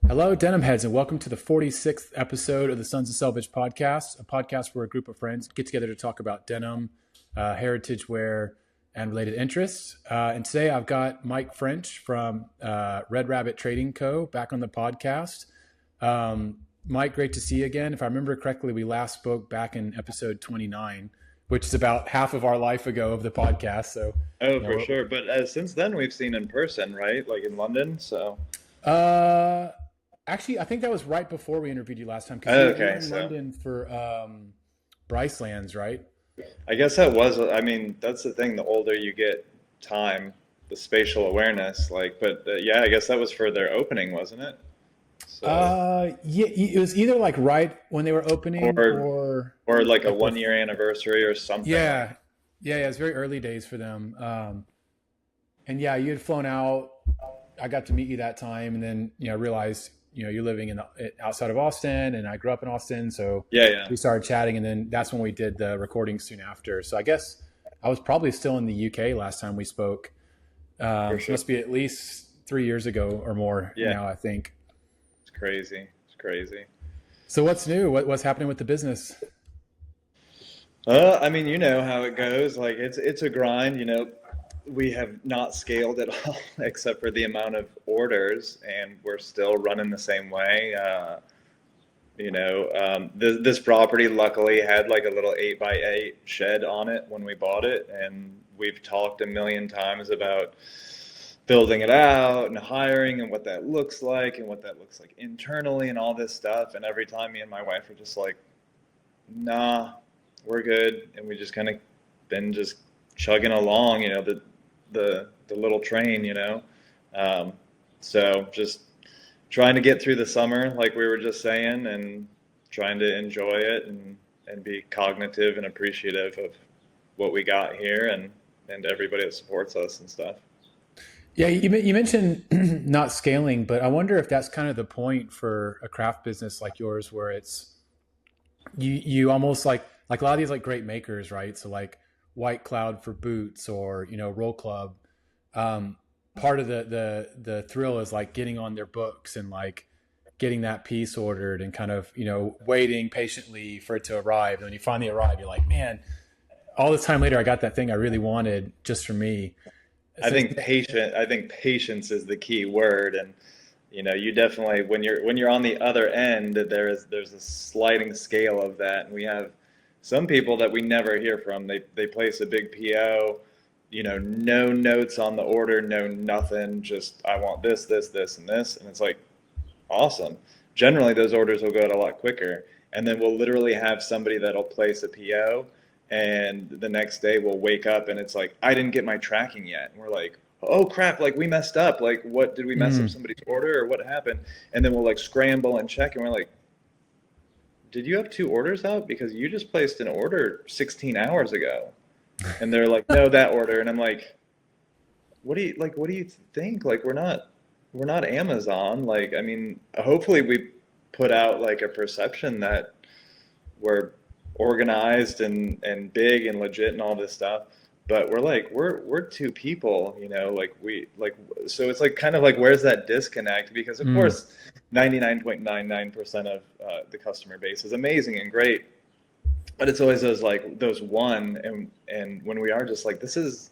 Hello, Denim Heads, and welcome to the 46th episode of the Sons of Selvedge podcast, a podcast where a group of friends get together to talk about denim, heritage wear, and related interests. And today I've got Mike French from Red Rabbit Trading Co. back on the podcast. Mike, great to see you again. If I remember correctly, we last spoke back in episode 29, which is about half of our life ago of the podcast. So, for sure. But since then, we've seen in person, right? Like in London. So, actually, I think that was right before we interviewed you last time. Okay, you were in London for Brycelands, right? I guess that was. I mean, that's the thing. The older you get, the spatial awareness. Yeah, I guess that was for their opening, wasn't it? So, yeah, it was either like right when they were opening, or like a 1 year anniversary or something. Yeah, it was very early days for them. And yeah, you had flown out. I got to meet you that time, and then realized you're living outside of Austin, and I grew up in Austin, so yeah, we started chatting, and then that's when we did the recording soon after. So I guess I was probably still in the UK last time we spoke. Sure. It must be at least 3 years ago or more now, I think. It's crazy. So what's new? What's happening with the business? I mean, you know how it goes. Like it's a grind. We have not scaled at all except for the amount of orders, and we're still running the same way. This property luckily had like a little 8x8 shed on it when we bought it, and we've talked a million times about building it out and hiring and what that looks like internally and all this stuff. And every time me and my wife are just like, nah, we're good. And we just kind of been just chugging along, the little train, so just trying to get through the summer, like we were just saying, and trying to enjoy it and be cognitive and appreciative of what we got here and everybody that supports us and stuff. Yeah, you mentioned not scaling, but I wonder if that's kind of the point for a craft business like yours, where it's you almost like a lot of these like great makers, right? So like White Cloud for boots, or Roll Club. Part of the thrill is like getting on their books and like getting that piece ordered and kind of waiting patiently for it to arrive. And when you finally arrive, you're like, man, all this time later, I got that thing I really wanted just for me. So I think patience is the key word, and you definitely when you're on the other end, there's a sliding scale of that, and we have some people that we never hear from. They place a big PO, no notes on the order, no nothing, just I want this, and this, and it's like, awesome. Generally, those orders will go out a lot quicker, and then we'll literally have somebody that'll place a PO, and the next day we'll wake up and it's like, I didn't get my tracking yet, and we're like, oh crap, like we messed up, like what did we mess up somebody's order, or what happened? And then we'll like scramble and check, and we're like, did you have 2 orders out? Because you just placed an order 16 hours ago. And they're like, no, that order. And I'm like, what do you think? Like, we're not Amazon. Like, I mean, hopefully we put out like a perception that we're organized and big and legit and all this stuff. But we're 2 people, so it's like kind of like, where's that disconnect? Because of course, 99.99% of the customer base is amazing and great, but it's always those one, and when we are just like, this is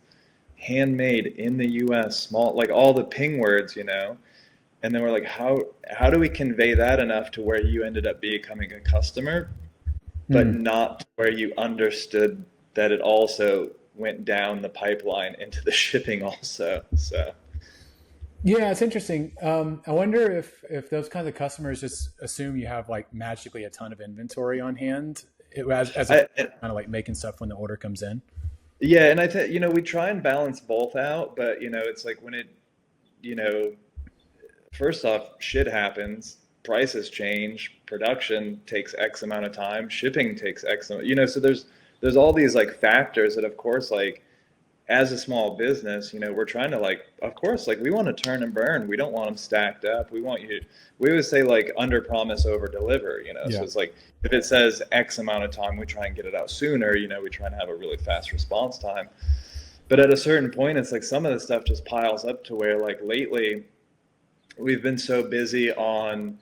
handmade in the US, small, like all the ping words, and then we're like, how do we convey that enough to where you ended up becoming a customer, but not where you understood that it also went down the pipeline into the shipping also. So yeah, it's interesting. I wonder if those kinds of customers just assume you have like magically a ton of inventory on hand, as kind of like making stuff when the order comes in. Yeah, and I think we try and balance both out, but it's like when it first off, shit happens, prices change, production takes X amount of time, shipping takes X amount, so there's all these like factors that of course like as a small business, you know, we're trying to like, of course, like we want to turn and burn. We don't want them stacked up. We want you, we always say like under promise, over deliver, you know? So Yeah. it's like, if it says X amount of time, we try and get it out sooner, you know, we try and have a really fast response time. But at a certain point, it's like some of the stuff just piles up to where like lately we've been so busy on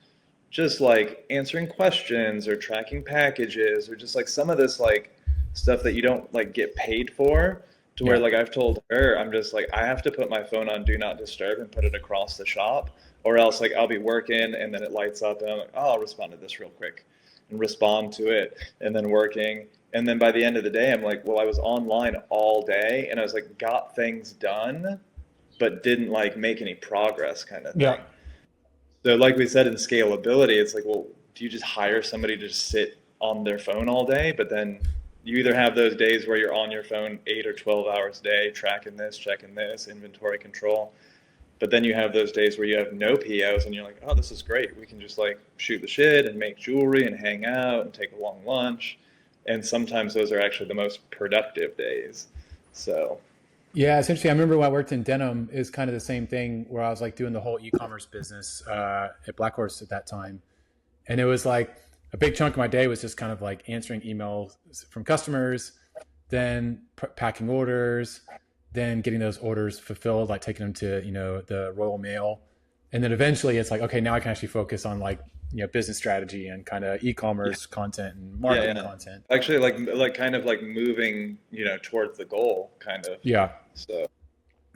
just like answering questions or tracking packages or just like some of this like stuff that you don't like get paid for, to where Yeah. like I've told her, I'm just like, I have to put my phone on do not disturb and put it across the shop, or else like I'll be working and then it lights up and I'm like, oh, I'll respond to this real quick and respond to it, and then working. And then by the end of the day, I'm like, well, I was online all day and I was like, got things done, but didn't like make any progress kind of Yeah. thing. So like we said in scalability, it's like, well, do you just hire somebody to just sit on their phone all day? But then you either have those days where you're on your phone 8 or 12 hours a day, tracking this, checking this, inventory control. But then you have those days where you have no POs and you're like, oh, this is great. We can just like shoot the shit and make jewelry and hang out and take a long lunch. And sometimes those are actually the most productive days. So, Yeah, essentially, I remember when I worked in denim, is kind of the same thing where I was like doing the whole e-commerce business at Black Horse at that time, and it was like a big chunk of my day was just kind of like answering emails from customers, then packing orders, then getting those orders fulfilled, like taking them to the Royal Mail, and then eventually it's like, okay, now I can actually focus on like business strategy and kind of yeah, e-commerce content and yeah, marketing yeah. content. Actually, like kind of like moving, you know, towards the goal, kind of. Yeah, So,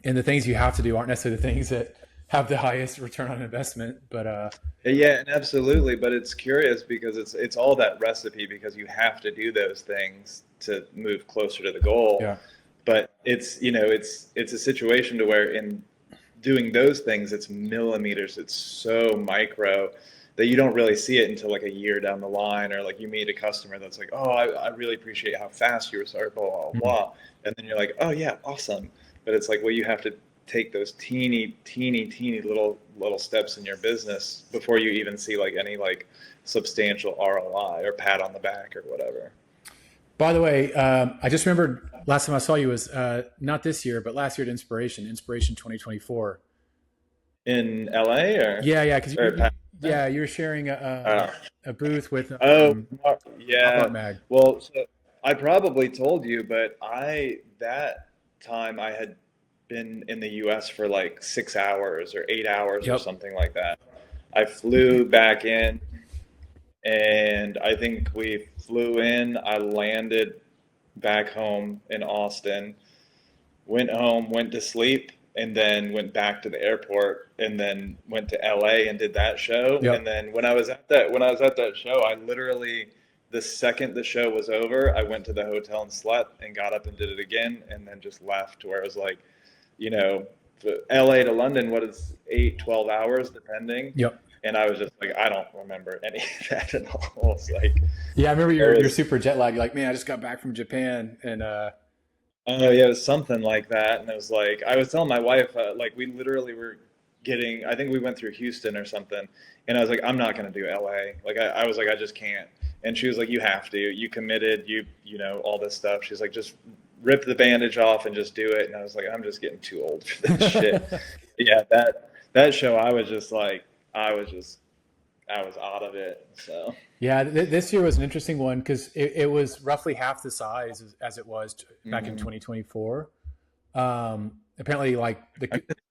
and the things you have to do aren't necessarily the things that have the highest return on investment, but yeah, and absolutely. But it's curious because it's all that recipe, because you have to do those things to move closer to the goal. yeah. But it's, you know, it's a situation to where in doing those things, it's millimeters, it's so micro that you don't really see it until like a year down the line, or like you meet a customer that's like, oh, I really appreciate how fast you were, sorry, blah, blah, Mhm. blah. And then you're like, oh yeah, awesome. But it's like, well, you have to take those teeny little steps in your business before you even see like any like substantial ROI or pat on the back or whatever. By the way, I just remembered last time I saw you was not this year, but last year at Inspiration 2024. In LA Yeah, yeah, because or Pat? yeah, you were sharing Oh, a booth with oh, Pop Art yeah. Mag. Well, so I probably told you, but that time I had been in the US for like 6 hours or 8 hours or Yep. something like that. I flew back in, and I think we flew in, I landed back home in Austin, went home, went to sleep, and then went back to the airport, and then went to LA and did that show. And Yep. then when I was at that show, I literally, the second the show was over, I went to the hotel and slept and got up and did it again, and then just left, to where it was like, you know, LA to London, what is 8, 12 hours depending. Yep. And I was just like, I don't remember any of that at all. It's like, Yeah, I remember it you're was, super jet lagged. You're like, man, I just got back from Japan, and oh yeah, it was something like that. And it was like, I was telling my wife, like we literally were getting, I think we went through Houston or something. And I was like, I'm not going to do LA. Like I was like, I just can't. And she was like, you have to, you committed, you know, all this stuff. She's like, just rip the bandage off and just do it. And I was like, I'm just getting too old for this shit. Yeah. That show, I was just like, I was just, I was out of it. So yeah, this year was an interesting one because it was roughly half the size as it was back in mhm. 2024. Apparently, like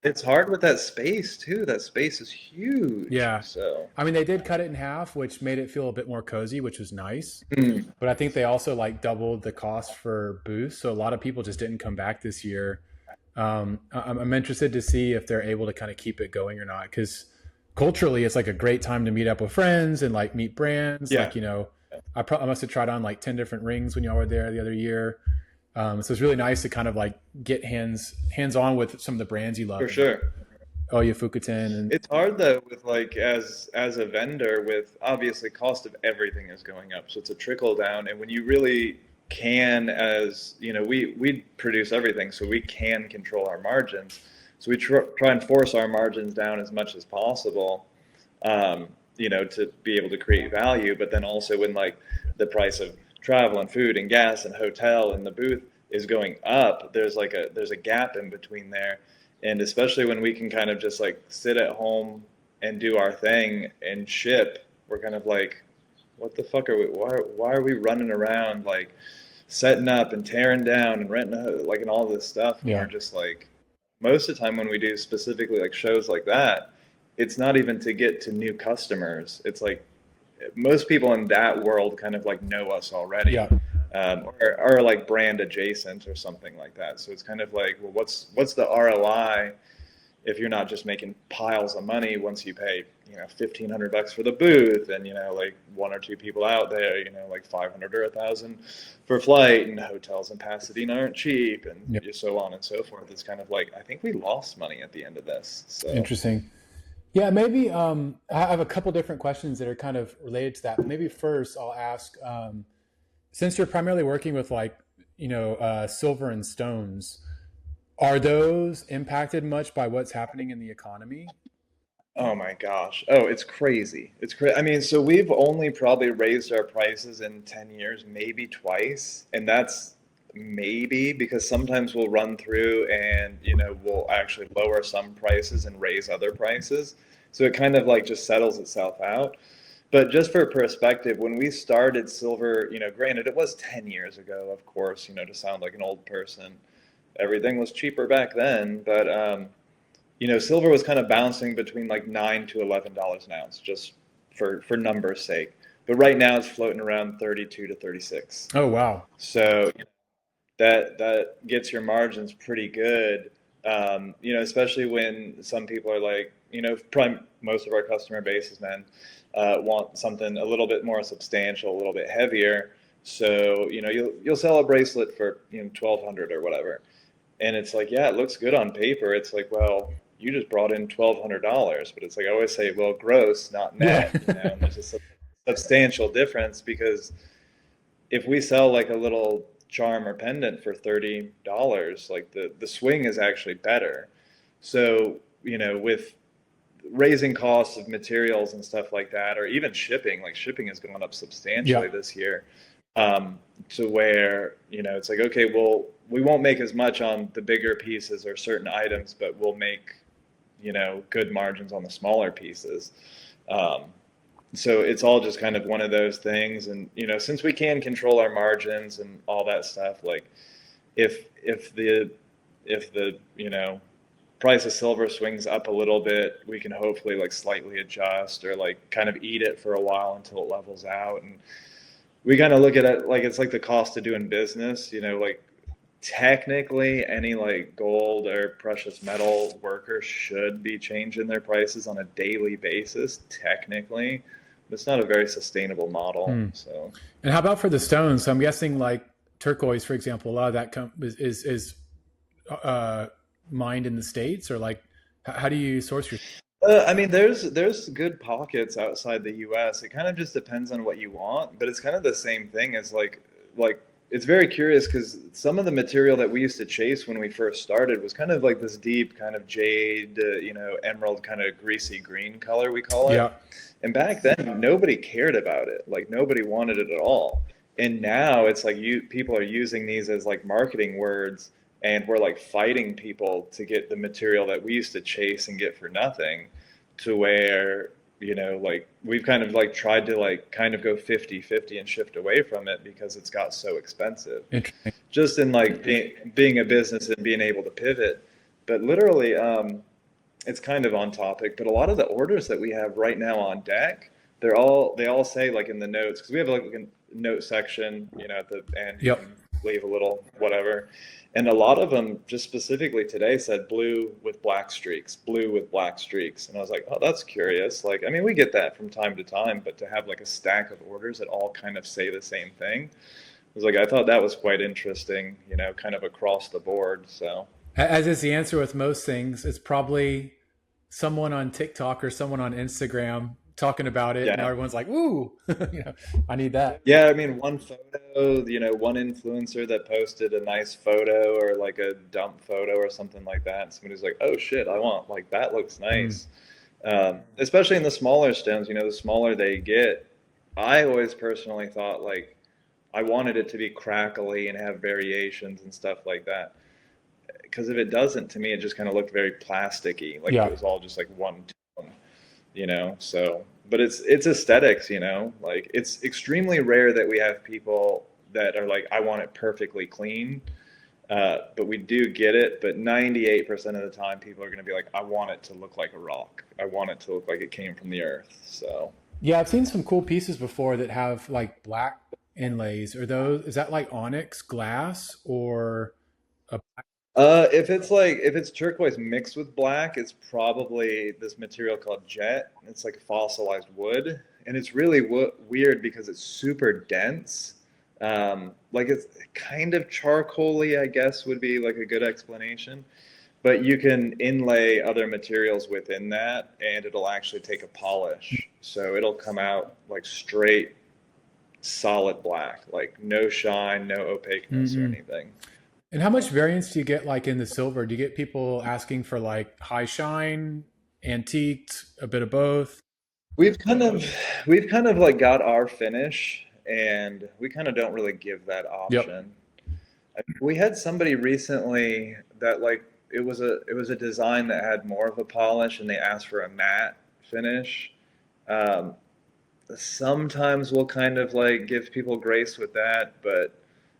It's hard with that space too. That space is huge. yeah, So, I mean, they did cut it in half, which made it feel a bit more cozy, which was nice. mm, But I think they also like doubled the cost for booths, so a lot of people just didn't come back this year. I'm interested to see if they're able to kind of keep it going or not, because culturally, it's like a great time to meet up with friends and like meet brands. yeah, Like I must have tried on like 10 different rings when y'all were there the other year. So it's really nice to kind of like get hands on with some of the brands you love, for and like sure. Oya Fukuten and It's hard though with like as a vendor, with obviously cost of everything is going up. So it's a trickle down. And when you really can, as you know, we produce everything, so we can control our margins. So we try and force our margins down as much as possible, you know, to be able to create value. But then also when like the price of travel and food and gas and hotel and the booth, is going up, there's a gap in between there. And especially when we can kind of just like sit at home and do our thing and ship, we're kind of like, what the fuck are we? Why are we running around like setting up and tearing down and renting like and all this stuff when we're Yeah. just like most of the time when we do specifically like shows like that, it's not even to get to new customers. It's like most people in that world kind of like know us already, Yeah. or like brand adjacent or something like that. So it's kind of like, well, what's the ROI if you're not just making piles of money once you pay, 1,500 bucks for the booth, and like one or two people out there, like 500 or 1,000 for flight, and hotels in Pasadena aren't cheap, Yeah. and so on and so forth. It's kind of like, I think we lost money at the end of this. So Interesting. Yeah, maybe I have a couple different questions that are kind of related to that. But maybe first I'll ask, since you're primarily working with like, silver and stones, are those impacted much by what's happening in the economy? oh my gosh. Oh, it's crazy. It's crazy. I mean, so we've only probably raised our prices in 10 years, maybe twice. And that's maybe because sometimes we'll run through and, we'll actually lower some prices and raise other prices. So it kind of like just settles itself out. But just for perspective, when we started silver, granted it was 10 years ago, of course, to sound like an old person, everything was cheaper back then. But silver was kind of bouncing between like $9 to $11 an ounce, just for numbers' sake. But right now it's floating around 32 to 36. Oh, wow. So that gets your margins pretty good. Especially when some people are like, probably most of our customer base is men, want something a little bit more substantial, a little bit heavier. So you'll sell a bracelet for 1,200 or whatever, and it's like, yeah, it looks good on paper. It's like, well, you just brought in $1,200, but it's like I always say, well, gross, not Yeah. net, and there's a substantial difference because if we sell like a little charm or pendant for $30, like the swing is actually better. So, with raising costs of materials and stuff like that, or even shipping, like shipping has gone up Yeah. substantially this year, to where, it's like, okay, well, we won't make as much on the bigger pieces or certain items, but we'll make, good margins on the smaller pieces. Um, so it's all just kind of one of those things. And, since we can control our margins and all that stuff, like if the price of silver swings up a little bit, we can hopefully like slightly adjust or like kind of eat it for a while until it levels out. And we kind of look at it like it's like the cost of doing business, like technically any like gold or precious metal worker should be changing their prices on a daily basis, technically. But it's not a very sustainable model. Hmm. So And how about for the stones? So I'm guessing like turquoise, for example, a lot of that is uh, mined in the States, or like how do you source your? I mean, there's good pockets outside the U.S. It kind of just depends on what you want, but it's kind of the same thing as like it's very curious because some of the material that we used to chase when we first started was kind of like this deep kind of jade, emerald kind of greasy green color we call it. Yeah. And back then, nobody cared about it. Like nobody wanted it at all. And now it's like people are using these as like marketing words, and we're like fighting people to get the material that we used to chase and get for nothing, to where like we've kind of like tried to like kind of go 50-50 and shift away from it because it's got so expensive, Interesting. just in like being a business and being able to pivot. But literally, it's kind of on topic, but a lot of the orders that we have right now on deck, they all say like in the notes, because we have like a note section, at the end you Yep. can leave a little whatever. And a lot of them just specifically today said blue with black streaks, blue with black streaks. And I was like, oh, that's curious. Like, I mean, we get that from time to time, but to have like a stack of orders that all kind of say the same thing, I was like, I thought that was quite interesting, kind of across the board. So, As is the answer with most things, it's probably someone on TikTok or someone on Instagram talking about it, and yeah. everyone's like, "Ooh, I need that." Yeah, I mean, one photo, one influencer that posted a nice photo or like a dump photo or something like that. And somebody's like, oh shit, I want, like, that looks Mm. nice. Especially in the smaller stones, the smaller they get. I always personally thought like I wanted it to be crackly and have variations and stuff like that. Because if it doesn't, to me, it just kind of looked very plasticky, like if it Yeah. was all just like one tone, you know? So, but it's aesthetics, you know? Like it's extremely rare that we have people that are like, I want it perfectly clean. But we do get it. But 98% of the time, people are going to be like, I want it to look like a rock. I want it to look like it came from the earth. So, Yeah, I've seen some cool pieces before that have like black inlays. Are those, is that like onyx glass or a, if it's turquoise mixed with black, it's probably this material called jet. It's like fossilized wood, and it's really weird because it's super dense. Like it's kind of charcoaly, I guess would be like a good explanation. But you can inlay other materials within that, and it'll actually take a polish. So it'll come out like straight, solid black, like no shine, no opaqueness or mm-mm. anything. And how much variance do you get like in the silver? Do you get people asking for like high shine, antiqued, a bit of both? We've kind of we've kind of like got our finish, and we kind of don't really give that Yep. option. We had somebody recently that like it was a design that had more of a polish, and they asked for a matte finish. Um, Sometimes we'll kind of like give people grace with that, but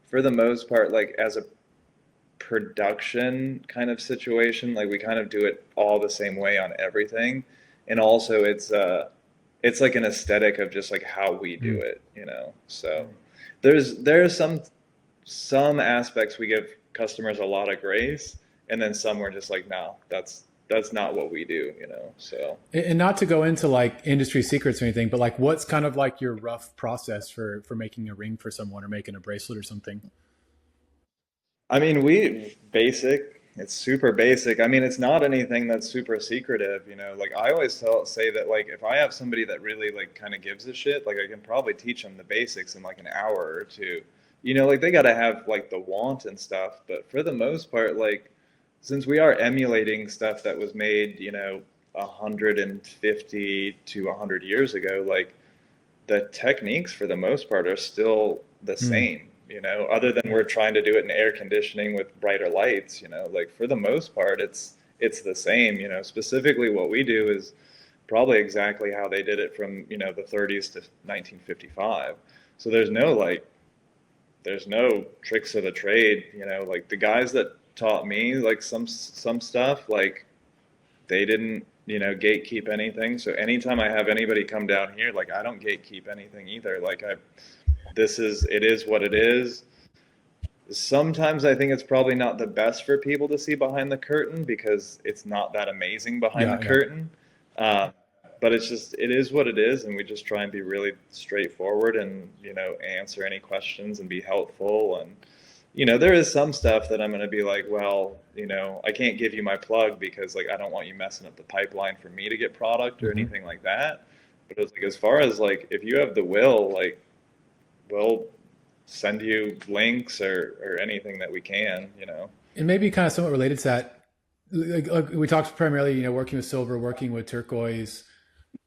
for the most part, like as a production kind of situation, like we kind of do it all the same way on everything. And also it's like an aesthetic of just like how we do Mm. it, you know. So there's some aspects we give customers a lot of grace, and then some we're just like, no, that's not what we do, you know. So And not to go into like industry secrets or anything, but like what's kind of like your rough process for making a ring for someone or making a bracelet or something? I mean, we basic. It's super basic. I mean, it's not anything that's super secretive, you know. Like I always say that like if I have somebody that really like kind of gives a shit, like I can probably teach them the basics in like an hour or two. You know, like they got to have like the want and stuff, but for the most part, like since we are emulating stuff that was made, you know, 150 to 100 years ago, like the techniques for the most part are still the Mm. same, you know, other than we're trying to do it in air conditioning with brighter lights, you know, like for the most part it's the same, you know, specifically what we do is probably exactly how they did it from, you know, the 30s to 1955. So there's no tricks of the trade, you know, like the guys that taught me like some stuff like they didn't, you know, gatekeep anything. So anytime I have anybody come down here, like I don't gatekeep anything either. Like it is what it is. Sometimes I think it's probably not the best for people to see behind the curtain because it's not that amazing behind the Yeah, yeah. curtain. Uh, but it's just, it is what it is. And we just try and be really straightforward and, you know, answer any questions and be helpful. And, you know, there is some stuff that I'm going to be like, well, you know, I can't give you my plug because like I don't want you messing up the pipeline for me to get product or Hmm. anything like that. But it's like as far as like if you have the will, like we'll send you links or anything that we can, you know. And maybe kind of somewhat related to that, like we talked primarily, you know, working with silver, working with turquoise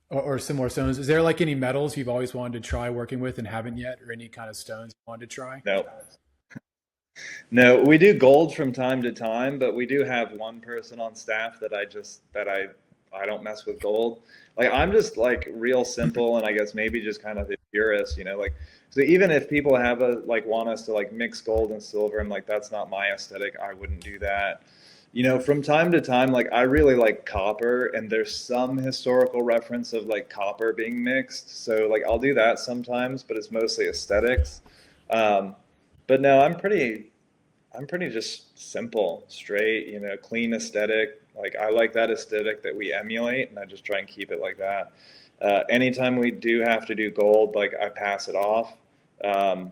or similar stones. Is there like any metals you've always wanted to try working with and haven't yet, or any kind of stones you wanted to try? No, no, we do gold from time to time, but we do have one person on staff that I don't mess with gold. Like I'm just like real simple, and I guess maybe just kind of a purist, you know. Like so, even if people have a like want us to like mix gold and silver, I'm like that's not my aesthetic. I wouldn't do that. You know, from time to time, like I really like copper, and there's some historical reference of like copper being mixed. So like I'll do that sometimes, but it's mostly aesthetics. Um, but no, I'm pretty just simple, straight, you know, clean aesthetic. Like I like that aesthetic that we emulate, and I just try and keep it like that. Anytime we do have to do gold, like I pass it off. Um,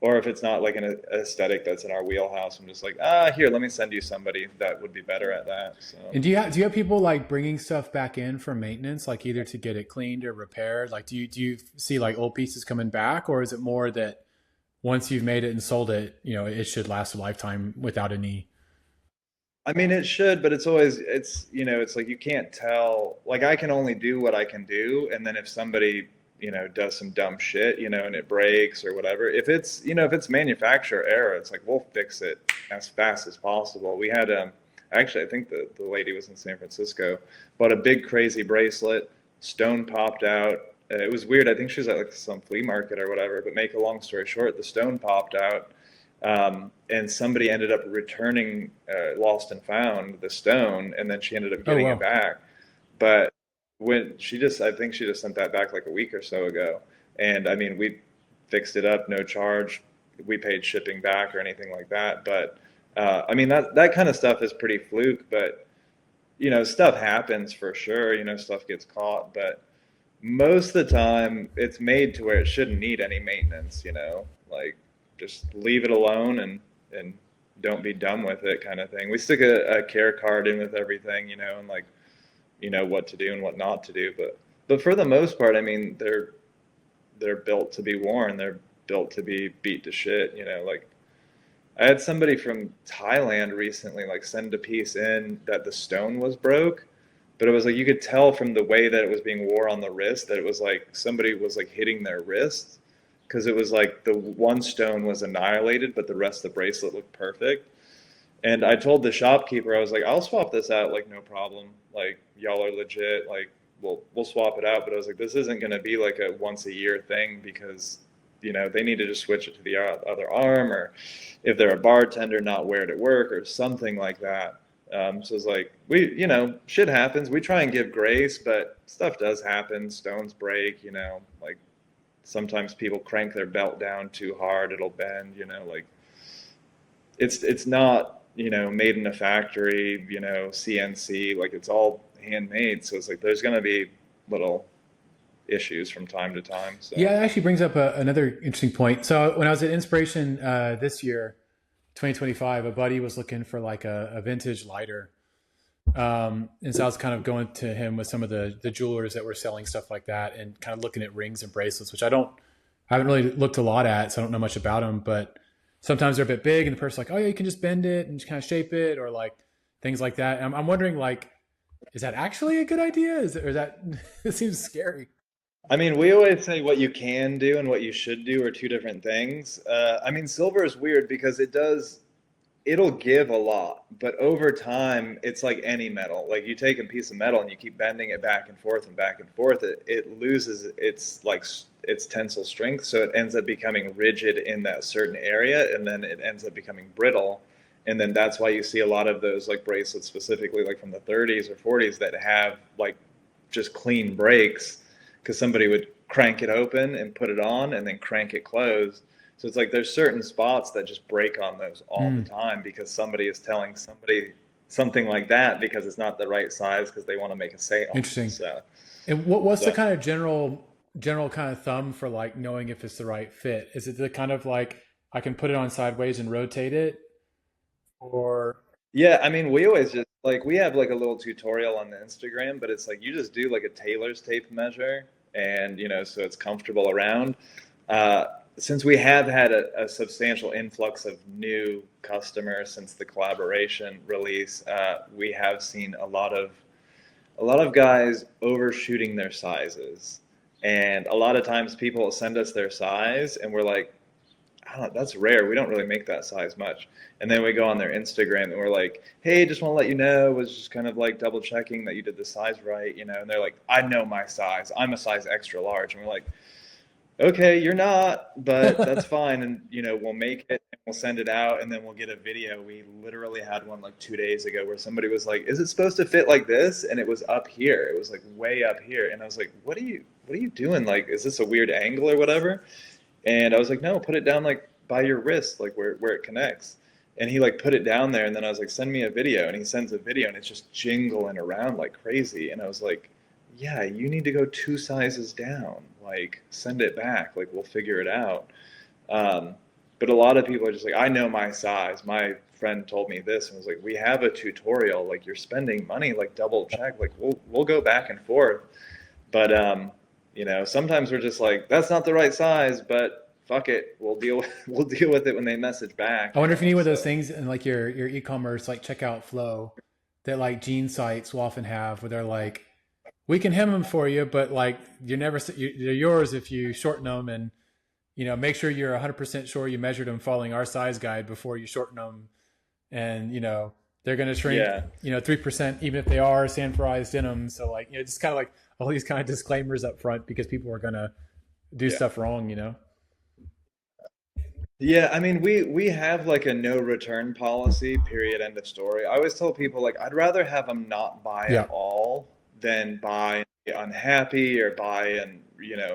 or if it's not like an aesthetic that's in our wheelhouse, I'm just like, here, let me send you somebody that would be better at that. So. And do you have people like bringing stuff back in for maintenance, like either to get it cleaned or repaired? Like, do you see like old pieces coming back, or is it more that once you've made it and sold it, you know, it should last a lifetime without any? I mean, it should, but you know, it's like you can't tell. Like, I can only do what I can do, and then if somebody, does some dumb shit, and it breaks or whatever. If it's manufacturer error, it's like we'll fix it as fast as possible. We had actually, I think the lady was in San Francisco, bought a big crazy bracelet, stone popped out. It was weird. I think she was at like some flea market or whatever. But make a long story short, the stone popped out, and somebody ended up returning, lost and found the stone, and then she ended up Oh, getting it wow. back. But I think she just sent that back like a week or so ago. And I mean, we fixed it up, no charge. We paid shipping back or anything like that. But I mean, that kind of stuff is pretty fluke. But stuff happens for sure. Stuff gets caught. But most of the time, it's made to where it shouldn't need any maintenance. Like just leave it alone and don't be dumb with it, kind of thing. We stick a care card in with everything, and like what to do and what not to do. But for the most part, I mean, they're built to be worn. They're built to be beat to shit. Like I had somebody from Thailand recently like send a piece in that the stone was broke, but it was like you could tell from the way that it was being wore on the wrist that it was like somebody was like hitting their wrist, because it was like the one stone was annihilated, but the rest of the bracelet looked perfect. And I told the shopkeeper, I was like, I'll swap this out, like no problem. Like y'all are legit. Like we'll swap it out. But I was like, this isn't going to be like a once a year thing, because they need to just switch it to the other arm, or if they're a bartender, not wear it at work or something like that. So it's like shit happens. We try and give grace, but stuff does happen. Stones break. Like sometimes people crank their belt down too hard, it'll bend. Like it's not made in a factory, CNC, like it's all handmade, so it's like there's going to be little issues from time to time. Yeah, So it actually brings up another interesting point. So when I was at Inspiration this year, 2025, a buddy was looking for like a vintage lighter. And so I was kind of going to him with some of the jewelers that were selling stuff like that, and kind of looking at rings and bracelets, which I haven't really looked a lot at, so I don't know much about them. But sometimes they're a bit big, and the person's like, "Oh yeah, you can just bend it and just kind of shape it," or like things like that. And I'm wondering, like, is that actually a good idea? Or is that it seems scary? I mean, we always say what you can do and what you should do are two different things. I mean, silver is weird because it'll give a lot, but over time, it's like any metal. Like you take a piece of metal and you keep bending it back and forth, it loses its tensile strength, so it ends up becoming rigid in that certain area, and then it ends up becoming brittle. And then that's why you see a lot of those like bracelets, specifically like from the 30s or 40s, that have like just clean breaks, because somebody would crank it open and put it on and then crank it closed. So it's like there's certain spots that just break on those all the Hmm, time, because somebody is telling somebody something like that because it's not the right size, because they want to make a sale. interesting. So, And what's the so kind of general kind of thumb for like knowing if it's the right fit? Is it the kind of like I can put it on sideways and rotate it, or yeah, I mean, we always just like we have like a little tutorial on the Instagram, but it's like you just do like a tailor's tape measure, and so it's comfortable around. Uh, since we have had a substantial influx of new customers since the collaboration release, we have seen a lot of guys overshooting their sizes, and a lot of times people will send us their size, and we're like, I don't know, that's rare. We don't really make that size much. And then we go on their Instagram and we're like, hey, just want to let you know, was just kind of like double checking that you did the size right, And they're like, I know my size. I'm a size extra large. And we're like, okay, you're not, but that's fine. And, we'll make it and we'll send it out, and then we'll get a video. We literally had one like 2 days ago where somebody was like, is it supposed to fit like this? And it was up here. It was like way up here. And I was like, what are you doing? Like, is this a weird angle or whatever? And I was like, no, put it down like by your wrist, like where it connects. And he like put it down there, and then I was like, send me a video. And he sends a video, and it's just jingling around like crazy. And I was like, yeah, you need to go two sizes down. Like, send it back. Like, we'll figure it out. Um, but a lot of people are just like, I know my size. My friend told me this, and was like, we have a tutorial. Like, you're spending money. Like, double check. Like, we'll go back and forth. But sometimes we're just like, that's not the right size, but fuck it, we'll deal with it when they message back. I wonder if you need one of those So things in like your e-commerce like checkout flow that like gene sites will often have, where they're like, we can hem them for you, but like you're never they're yours if you shorten them, and make sure you're 100% sure you measured them following our size guide before you shorten them, and they're going to shrink Yeah. 3% even if they are sanforized in them. So like just kind of like all these kind of disclaimers up front because people are going to do Yeah. stuff wrong. Yeah, I mean, we have like a no return policy, period, end of story. I always tell people like I'd rather have them not buy at Yeah. all than buy and be unhappy or buy and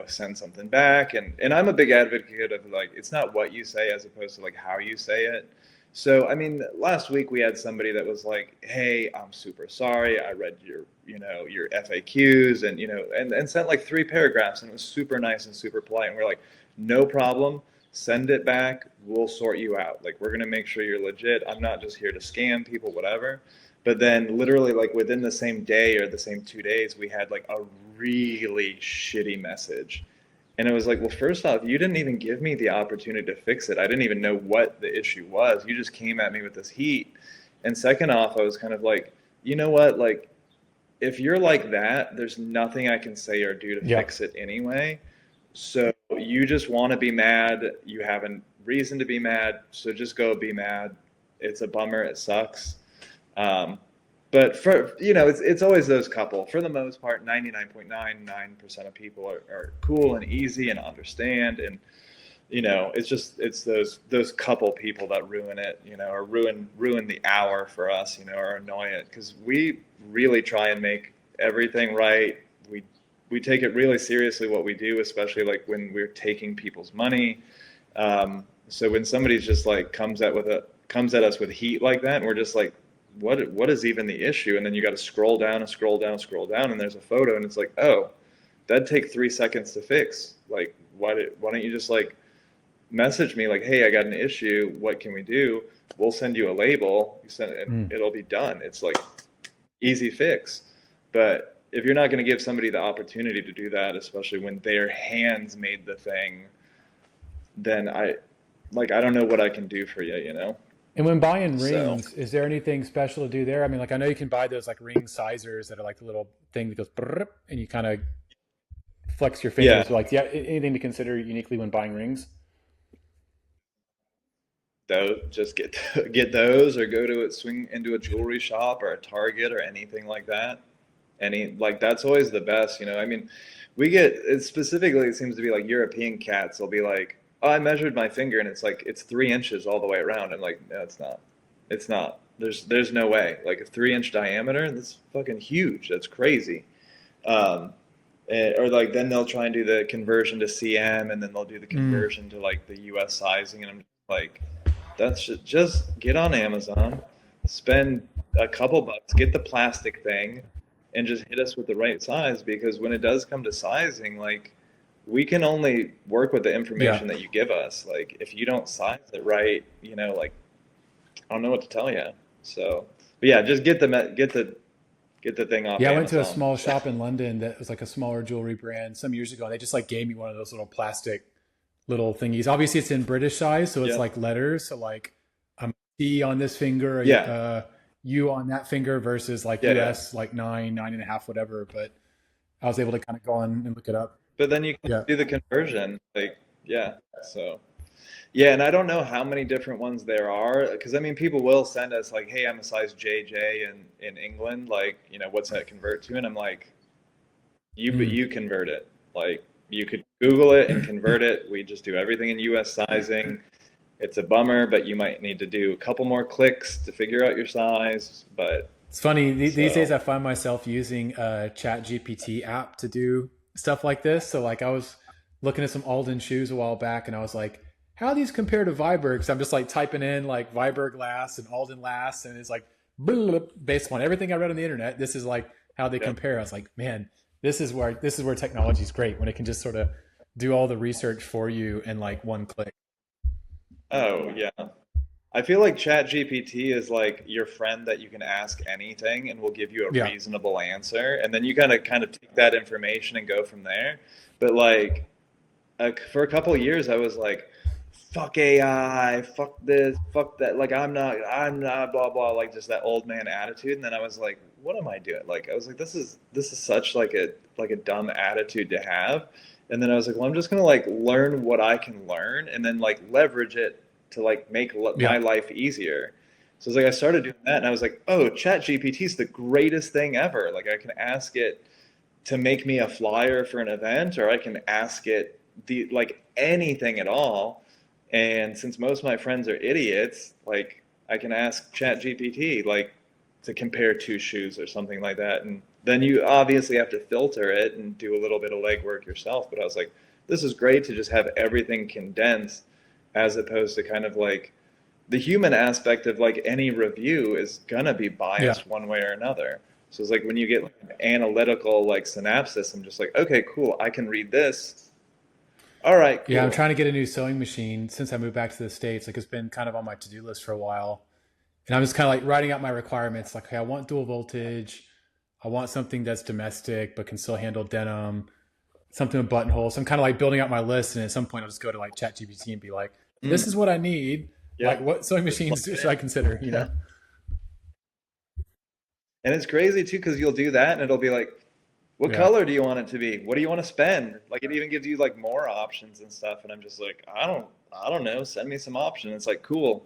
send something back. And I'm a big advocate of like it's not what you say as opposed to like how you say it. So I mean, last week we had somebody that was like, "Hey, I'm super sorry. I read your FAQs and and sent like 3 paragraphs and it was super nice and super polite." And we're like, "No problem. Send it back. We'll sort you out. Like, we're going to make sure you're legit. I'm not just here to scam people, whatever." But then, literally, like within the same day or the same 2 days, we had like a really shitty message. And it was like, well, first off, you didn't even give me the opportunity to fix it. I didn't even know what the issue was. You just came at me with this heat. And second off, I was kind of like, you know what? Like, if you're like that, there's nothing I can say or do to Yeah. fix it anyway. So you just want to be mad. You have a reason to be mad. So just go be mad. It's a bummer. It sucks. Um, but it's always those couple. For the most part, 99.99% of people are cool and easy and understand. And it's those couple people that ruin it. Or ruin the hour for us. Or annoy it because we really try and make everything right. We take it really seriously what we do, especially like when we're taking people's money. So when somebody's just like comes at us with heat like that, and we're just like, what is even the issue? And then you got to scroll down and scroll down, scroll down, and there's a photo, and it's like, oh, that'd take 3 seconds to fix. Like, why don't you just like message me like, hey, I got an issue. What can we do? We'll send you a label. You send it, and Mm. it'll be done. It's like easy fix. But if you're not going to give somebody the opportunity to do that, especially when their hands made the thing, then I don't know what I can do for you. And when buying So rings, is there anything special to do there? I mean, like I know you can buy those like ring sizers that are like the little thing that goes brrrr, and you kind of flex your fingers. yeah, Like, yeah, anything to consider uniquely when buying rings? those just get those or go to it, swing into a jewelry shop or a Target or anything like that. That's always the best. I mean, we get it specifically. It seems to be like European cats. They'll be like, "Oh, I measured my finger and it's like it's 3 inches all the way around." I'm like, "No, it's not. It's not. There's no way. Like a 3 inch diameter. That's fucking huge. That's crazy." Um, or like then they'll try and do the conversion to cm and then they'll do the Mm. conversion to like the us sizing and I'm like that's just get on amazon, spend a couple bucks, get the plastic thing and just hit us with the right size because when it does come to sizing like we can only work with the Yeah. information that you give us. Like if you don't size it right, like I don't know what to tell you. So but yeah, just get the thing off Yeah, I went to a amazon. small shop in London that was like a smaller jewelry brand some years ago. And they just like gave me one of those little plastic little thingies. Obviously, it's in British size, so it's Yeah, like letters. So like a T on this finger, yeah, U on that finger versus like yeah, yeah. US like 9, 9.5, whatever. But I was able to kind of go on and look it up. But then you can Yeah. do the conversion. Like, yeah. So, yeah, and I don't know how many different ones there are because I mean, people will send us like, "Hey, I'm a size JJ in England. Like, what's that convert to?" And I'm like, but Mm. you convert it. Like, you could Google it and convert it. We just do everything in US sizing. It's a bummer, but you might need to do a couple more clicks to figure out your size. But It's funny these days. so, I find myself using a Chat GPT app to do stuff like this. So like I was looking at some Alden shoes a while back, and I was like, "How do these compare to Viberg?" So I'm just like typing in like Viberg last and Alden last, and it's like based on everything I read on the internet. This is like how they yeah. compare. I was like, "Man, this is where technology is great when it can just sort of do all the research for you in like one click." Oh, yeah. I feel like ChatGPT is like your friend that you can ask anything and will give you a Yeah. reasonable answer, and then you gotta kind of take that information and go from there. But like for a couple of years, I was like, "Fuck AI, fuck this, fuck that." Like I'm not, blah blah, like just that old man attitude. And then I was like, what am I doing? Like, I was like, this is such like a dumb attitude to have. And then I was like, well, I'm just gonna like learn what I can learn, and then like leverage it to like make Yeah. my life easier. So it's like I started doing that, and I was like, oh, Chat GPT is the greatest thing ever. Like I can ask it to make me a flyer for an event, or I can ask it the like anything at all. And since most of my friends are idiots, like I can ask Chat GPT like to compare two shoes or something like that. And then you obviously have to filter it and do a little bit of legwork yourself. But I was like, this is great to just have everything condensed, as opposed to kind of like the human aspect of like any review is gonna be Yeah. biased one way or another. So it's like when you get like an analytical like synapses, I'm just like, okay, cool, I can read this. All right, Yeah, I'm cool. trying to get a new sewing machine since I moved back to the States. Like it's been kind of on my to-do list for a while. And I'm just kind of like writing out my requirements. Like, okay, I want dual voltage. I want something that's domestic but can still handle denim, something with buttonholes. So I'm kind of like building out my list. And at some point, I'll just go to like ChatGPT and be like, this Mm, is what I need. Like, yep. what sewing Just plug machines it should I consider? You know? in. And it's crazy too because you'll do that and it'll be like, what Yeah. color do you want it to be? What do you want to spend? Like it even gives you like more options and stuff. And I'm just like, I don't know. Send me some options. It's like, cool.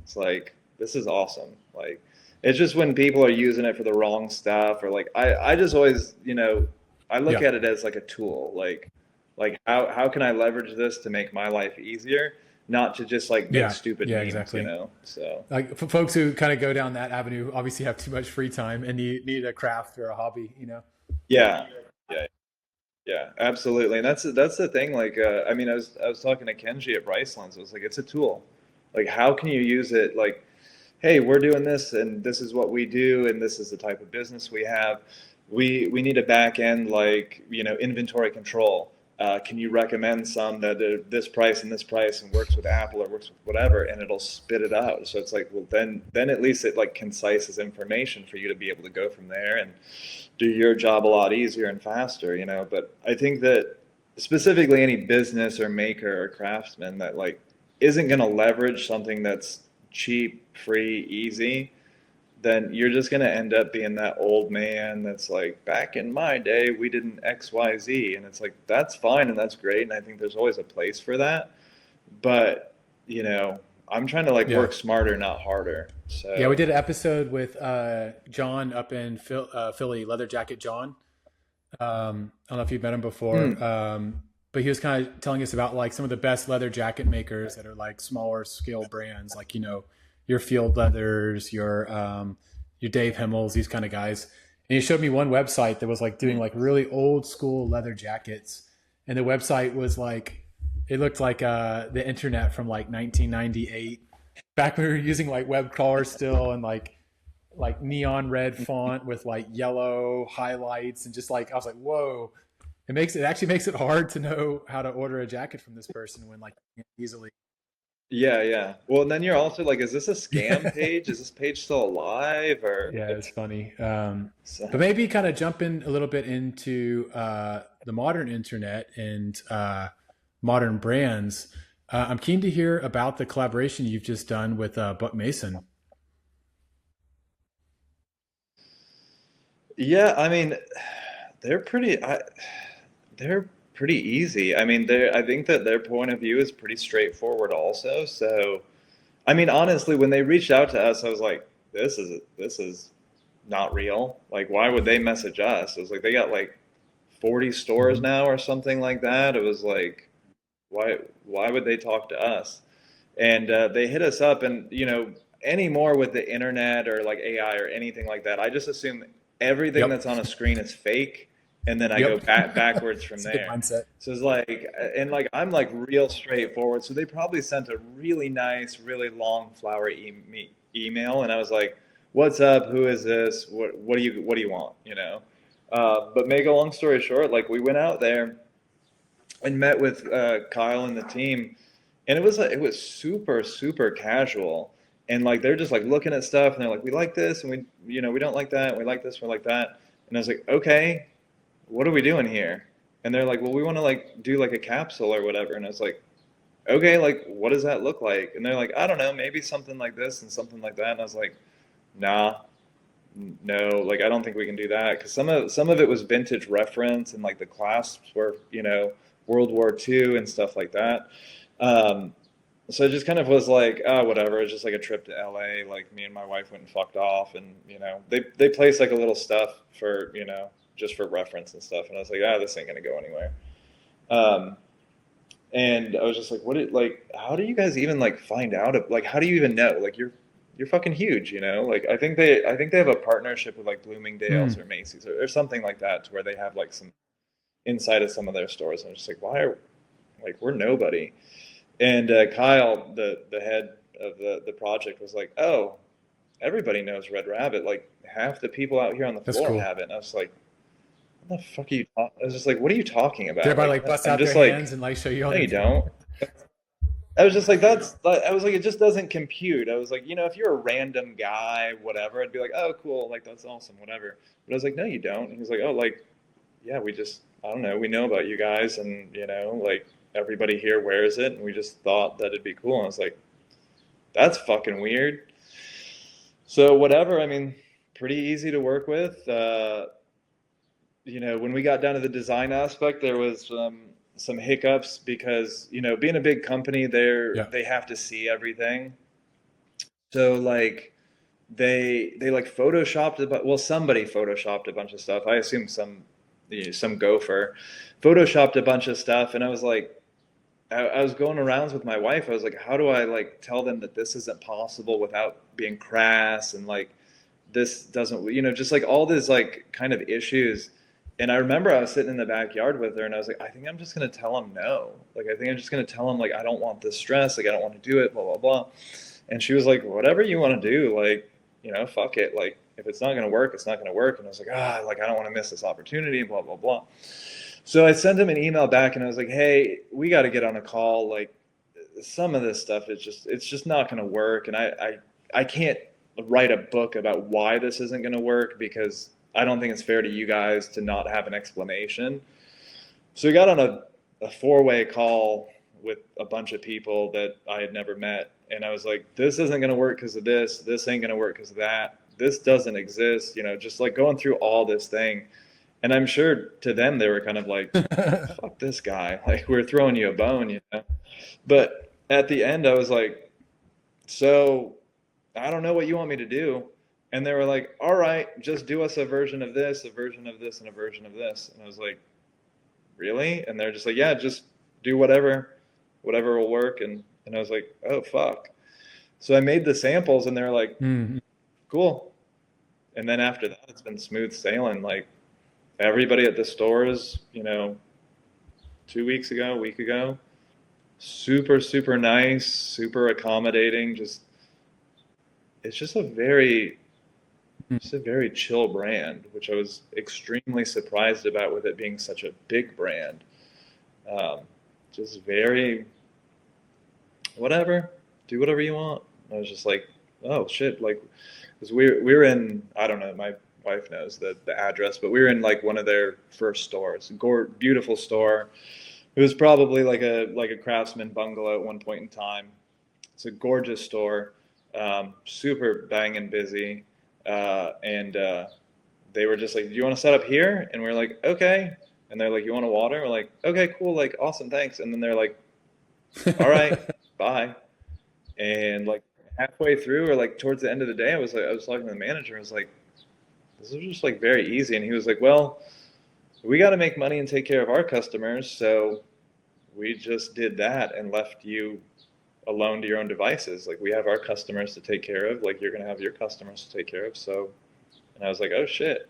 It's like, this is awesome. Like, it's just when people are using it for the wrong stuff or like, I just always, I look Yeah. at it as like a tool. Like how can I leverage this to make my life easier? Not to just like make Yeah. stupid Yeah, memes, exactly. So Like for folks who kind of go down that avenue, obviously have too much free time and need a craft or a hobby, you know? yeah. Yeah. Yeah, absolutely. And that's the thing. Like, I mean, I was talking to Kenji at Bryceland's. I was like, it's a tool. Like, how can you use it? Like, hey, we're doing this, and this is what we do, and this is the type of business we have. We need a back end like inventory control. Can you recommend some that are this price and works with Apple or works with whatever, and it'll spit it out. So it's like, well, then at least it like concises information for you to be able to go from there and do your job a lot easier and faster. But I think that specifically any business or maker or craftsman that like isn't going to leverage something that's cheap, free, easy, then you're just going to end up being that old man that's like, back in my day, we didn't XYZ. And it's like, that's fine and that's great. And I think there's always a place for that. But, you know, I'm trying to like Yeah. work smarter, not harder. Yeah, we So, did an episode with John up in Philly, Leather Jacket John. I don't know if you've met him before, mm, but he was kind of telling us about like some of the best leather jacket makers that are like smaller scale brands, like your Field Leathers, your Dave Himmels, these kind of guys. And he showed me one website that was like doing mm. like really old school leather jackets, and the website was like it looked like the internet from like 1998, back when we were using like web crawlers still, and like neon red font with like yellow highlights, and just like I was like, whoa. It actually makes it hard to know how to order a jacket from this person when like easily. Yeah, yeah. Well, and then you're also like, is this a scam Yeah. page? Is this page still alive? Or Yeah, it's funny. so, But maybe kind of jump in a little bit into the modern internet and modern brands. I'm keen to hear about the collaboration you've just done with Buck Mason. yeah, I mean, they're they're pretty easy. I mean, I think that their point of view is pretty straightforward also. So, I mean, honestly, when they reached out to us, I was like, this is not real. Like, why would they message us? It was like they got like 40 stores Mhm. now or something like that. It was like, why would they talk to us? And they hit us up, and any more with the internet or like AI or anything like that, I just assume everything Yep. that's on a screen is fake, and then I go Yep. backwards from It's a good there. mindset. So it's like, and like I'm like real straightforward. So they probably sent a really nice, really long flowery email, and I was like, "What's up? Who is this? What do you want?" But make a long story short, like we went out there and met with Kyle and the team, and it was super super casual, and like they're just like looking at stuff, and they're like, we like this, and we don't like that, and we like this, we like that, and I was like, okay, what are we doing here? And they're like, well, we want to like do like a capsule or whatever, and I was like, okay, like what does that look like? And they're like, I don't know, maybe something like this and something like that, and I was like, nah, no, like I don't think we can do that because some of it was vintage reference and like the clasps were, World War II and stuff like that. Um, so it just kind of was like, oh, whatever. It's just like a trip to LA. Like me and my wife went and fucked off, and they placed like a little stuff for just for reference and stuff. And I was like, ah, this ain't gonna go anywhere. Um, and I was just like, like, how do you guys even like find out? Like, how do you even know? Like, you're fucking huge, Like, I think they have a partnership with like Bloomingdale's Mm, or Macy's or something like that, to where they have like some inside of some of their stores. And I'm just like, why are like we're nobody? And Kyle, the head of the project, was like, oh, everybody knows Red Rabbit. Like half the people out here on the that's floor cool. have it. And I was like, what the fuck are you? I was just like, what are you talking Did about? everybody Like, like bust I'm out their just hands like, and like show you all no, their? you don't. I was just like, I was like, it just doesn't compute. I was like, if you're a random guy, whatever, I'd be like, oh, cool, like that's awesome, whatever. But I was like, no, you don't. And he's like, oh, like, yeah, I don't know, we know about you guys, and like everybody here wears it, and we just thought that it'd be cool. And I was like, that's fucking weird. So whatever. I mean, pretty easy to work with. When we got down to the design aspect, there was some hiccups because being a big company, Yeah. they have to see everything. So like they like photoshopped well, somebody photoshopped a bunch of stuff. I assume some gopher photoshopped a bunch of stuff, and I was like, I was going around with my wife. I was like, how do I like tell them that this isn't possible without being crass, and like this doesn't, just like all these like kind of issues. And I remember I was sitting in the backyard with her, and I was like, I think I'm just gonna tell him no. Like I think I'm just gonna tell him like I don't want this stress. Like I don't want to do it. Blah blah blah. And she was like, whatever you want to do. Like fuck it. Like if it's not gonna work, it's not gonna work. And I was like, like I don't want to miss this opportunity. Blah blah blah. So I sent him an email back, and I was like, hey, we got to get on a call. Like some of this stuff is it's just not going to work. And I can't write a book about why this isn't going to work, because I don't think it's fair to you guys to not have an explanation. So we got on a four-way call with a bunch of people that I had never met. And I was like, this isn't going to work because of this. This ain't going to work because of that. This doesn't exist. Just like going through all this thing. And I'm sure to them, they were kind of like, fuck this guy. Like, we're throwing you a bone. But at the end, I was like, so I don't know what you want me to do. And they were like, all right, just do us a version of this, a version of this, and a version of this. And I was like, really? And they're just like, yeah, just do whatever will work. And I was like, oh, fuck. So I made the samples, and they're like, Mm. cool. And then after that, it's been smooth sailing. Like everybody at the stores, 2 weeks ago, a week ago, super, super nice, super accommodating. It's just a very chill brand, which I was extremely surprised about, with it being such a big brand. Um, just very whatever, do whatever you want. I was just like, oh shit, like, because we were in, I don't know, my wife knows the address, but we were in like one of their first stores, beautiful store. It was probably like a Craftsman bungalow at one point in time. It's a gorgeous store, super banging busy, and they were just like, "Do you want to set up here?" And we're like, "Okay." And they're like, "You want a water?" We're like, "Okay, cool, like awesome, thanks." And then they're like, "All right, bye." And like halfway through, or like towards the end of the day, I was talking to the manager. I was like, "This is just like very easy." And he was like, "Well, we got to make money and take care of our customers, so we just did that and left you alone to your own devices. Like we have our customers to take care of, like you're gonna have your customers to take care of." So, and I was like, oh shit.